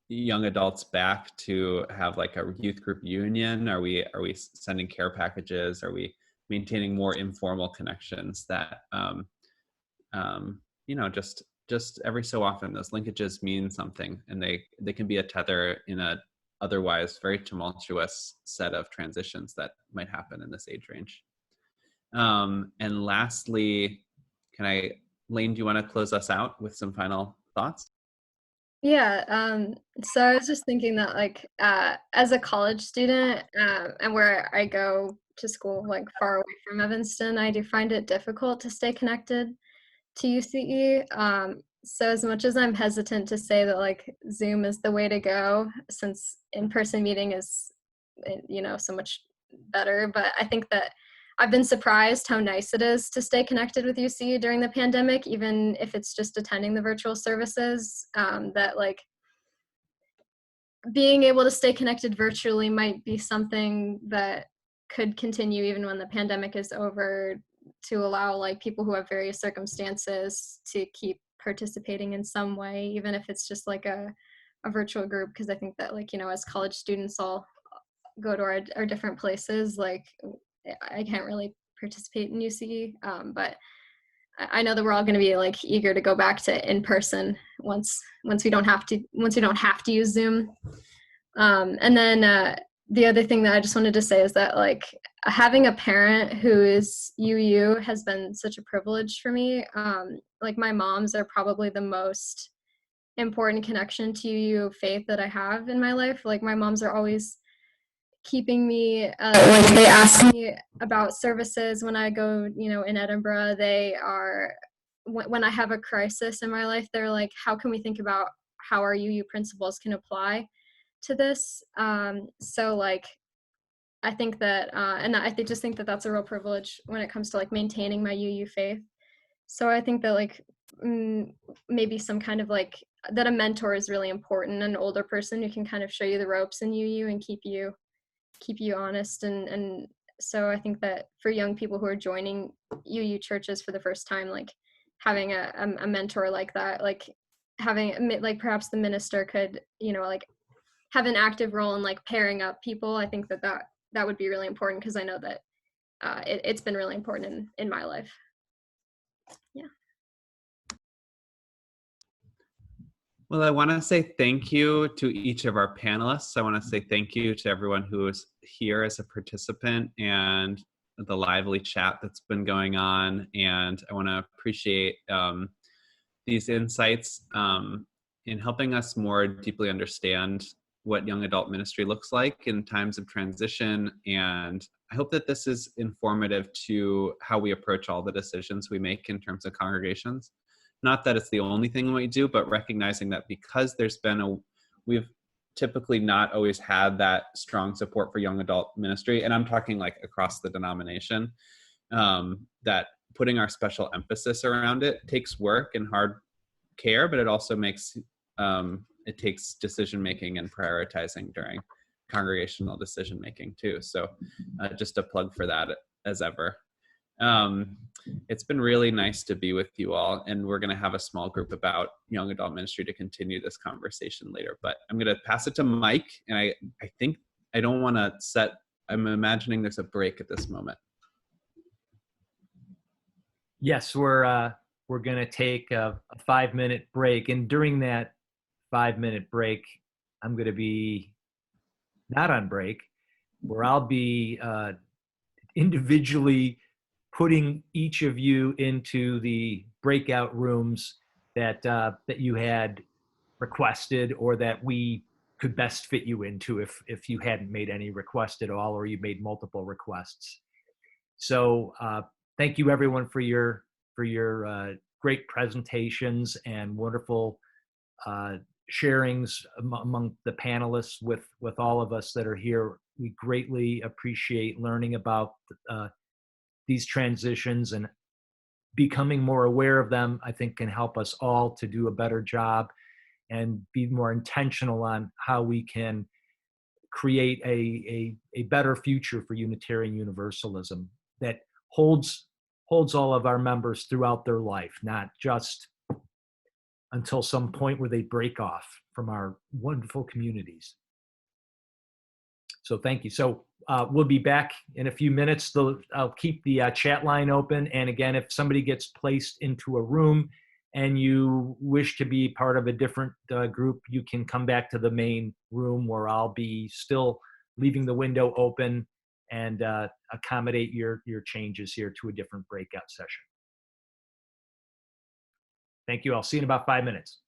young adults back to have like a youth group union? Are we sending care packages? Are we maintaining more informal connections that you know, just every so often those linkages mean something, and they can be a tether in a otherwise very tumultuous set of transitions that might happen in this age range. And lastly, Lane, do you want to close us out with some final thoughts? Yeah, so I was just thinking that like as a college student and where I go to school like far away from Evanston, I do find it difficult to stay connected to UCE. So as much as I'm hesitant to say that like Zoom is the way to go, since in-person meeting is, you know, so much better, but I think that I've been surprised how nice it is to stay connected with UCE during the pandemic, even if it's just attending the virtual services, that like being able to stay connected virtually might be something that could continue even when the pandemic is over, to allow like people who have various circumstances to keep participating in some way, even if it's just like a virtual group. Because I think that like, you know, as college students all go to our different places, like I can't really participate in UCE, but I know that we're all going to be like eager to go back to in person once we don't have to use Zoom. And then the other thing that I just wanted to say is that like having a parent who is UU has been such a privilege for me. Like my moms are probably the most important connection to UU faith that I have in my life. Like my moms are always keeping me, like they ask me about services when I go, in Edinburgh. They are, when I have a crisis in my life, they're like, how can we think about how our UU principles can apply to this? So like, I think that, and just think that that's a real privilege when it comes to like maintaining my UU faith. So I think that like maybe some kind of like that a mentor is really important, an older person who can kind of show you the ropes in UU and keep you honest. And so I think that for young people who are joining UU churches for the first time, like having a mentor like that, like having like perhaps the minister could, like have an active role in like pairing up people. I think that would be really important, because I know that it's been really important in my life. Yeah. Well, I want to say thank you to each of our panelists. I want to say thank you to everyone who is here as a participant and the lively chat that's been going on. And I want to appreciate these insights in helping us more deeply understand what young adult ministry looks like in times of transition. And I hope that this is informative to how we approach all the decisions we make in terms of congregations. Not that it's the only thing we do, but recognizing that because we've typically not always had that strong support for young adult ministry, and I'm talking like across the denomination, that putting our special emphasis around it takes work and hard care, but it also it takes decision making and prioritizing during congregational decision making too. So just a plug for that as ever. It's been really nice to be with you all, and we're going to have a small group about young adult ministry to continue this conversation later, but I'm going to pass it to Mike. And I think I don't want to I'm imagining there's a break at this moment. Yes, we're going to take a 5-minute break, and during that 5-minute break, I'm going to be not on break, where I'll be individually putting each of you into the breakout rooms that you had requested, or that we could best fit you into if you hadn't made any request at all, or you made multiple requests. So thank you everyone for your great presentations and wonderful sharings among the panelists with all of us that are here. We greatly appreciate learning about these transitions, and becoming more aware of them, I think, can help us all to do a better job and be more intentional on how we can create a better future for Unitarian Universalism that holds all of our members throughout their life, not just until some point where they break off from our wonderful communities. So thank you. So we'll be back in a few minutes. I'll keep the chat line open. And again, if somebody gets placed into a room and you wish to be part of a different group, you can come back to the main room, where I'll be still leaving the window open and accommodate your changes here to a different breakout session. Thank you. I'll see you in about 5 minutes.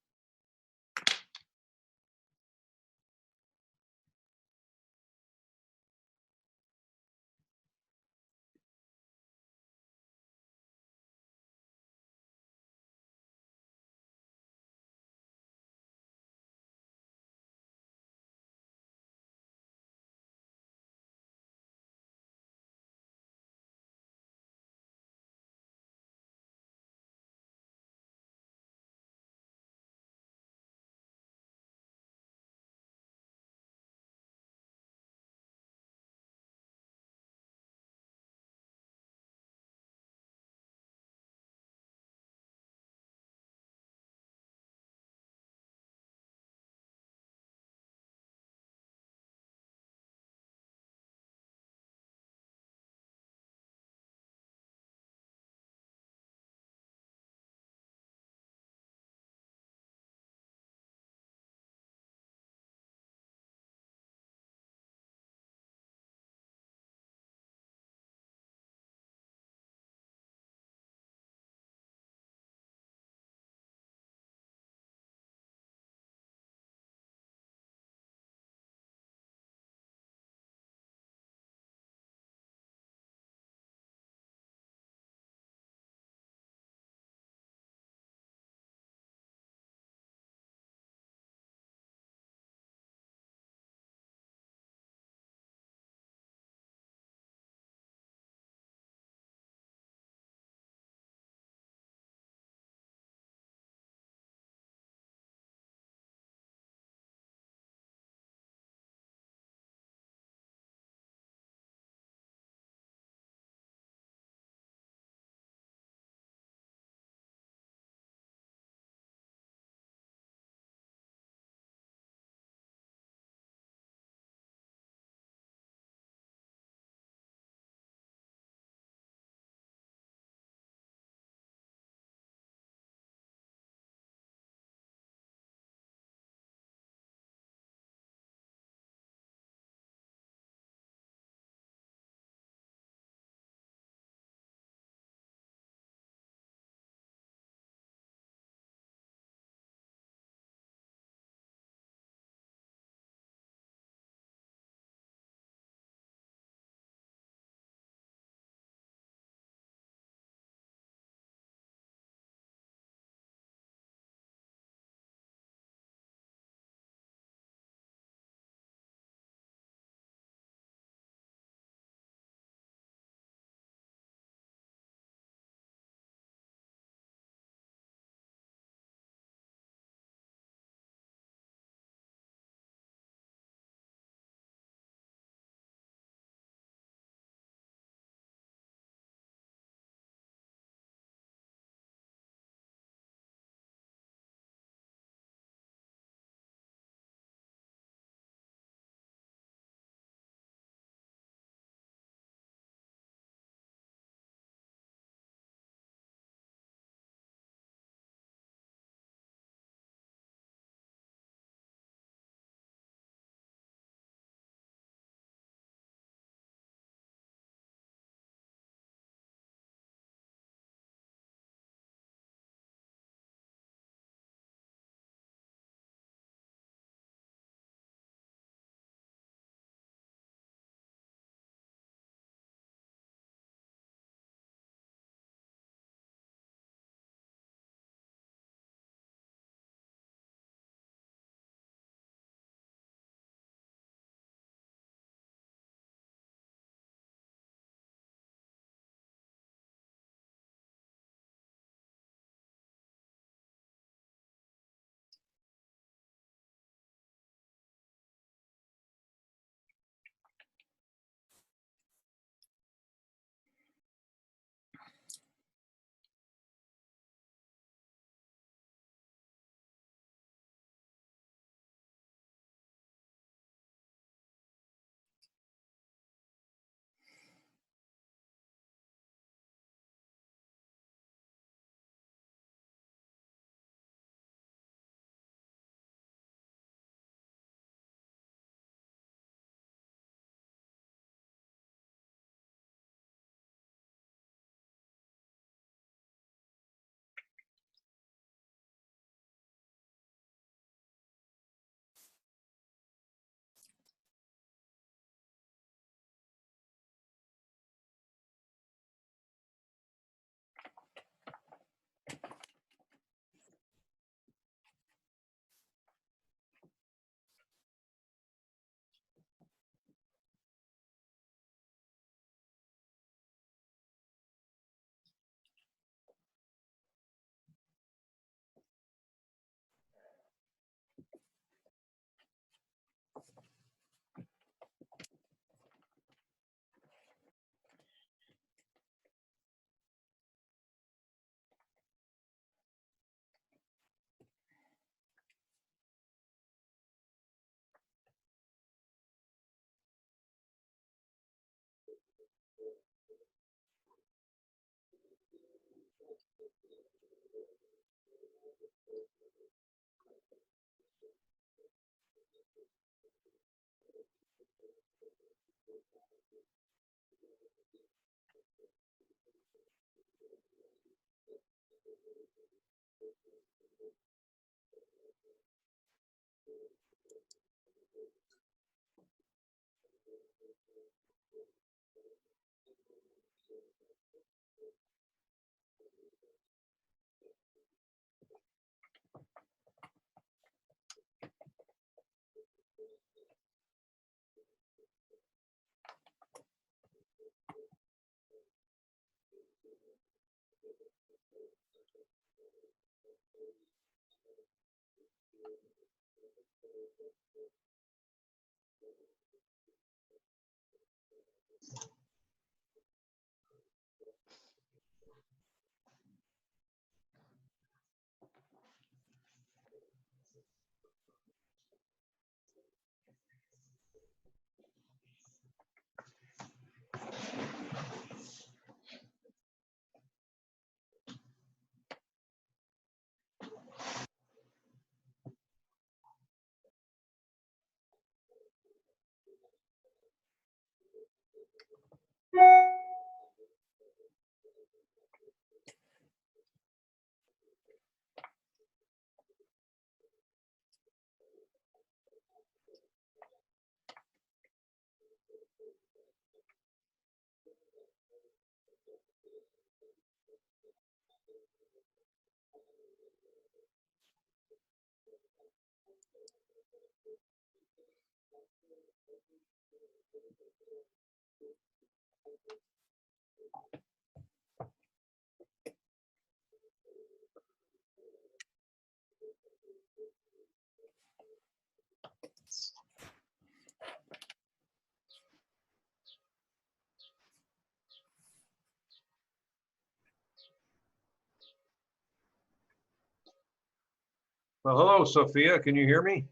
Well, hello, Sophia. Can you hear me?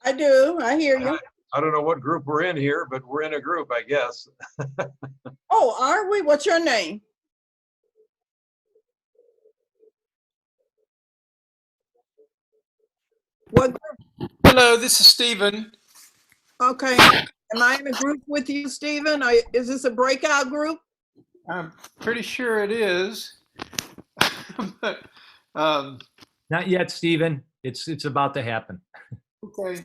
I do. I hear you. I don't know what group we're in here, but we're in a group, I guess. Oh, are we? What's your name? What group? Hello, this is Stephen. Okay. Am I in a group with you, Stephen? Is this a breakout group? I'm pretty sure it is. But, Not yet, Stephen. It's about to happen. okay.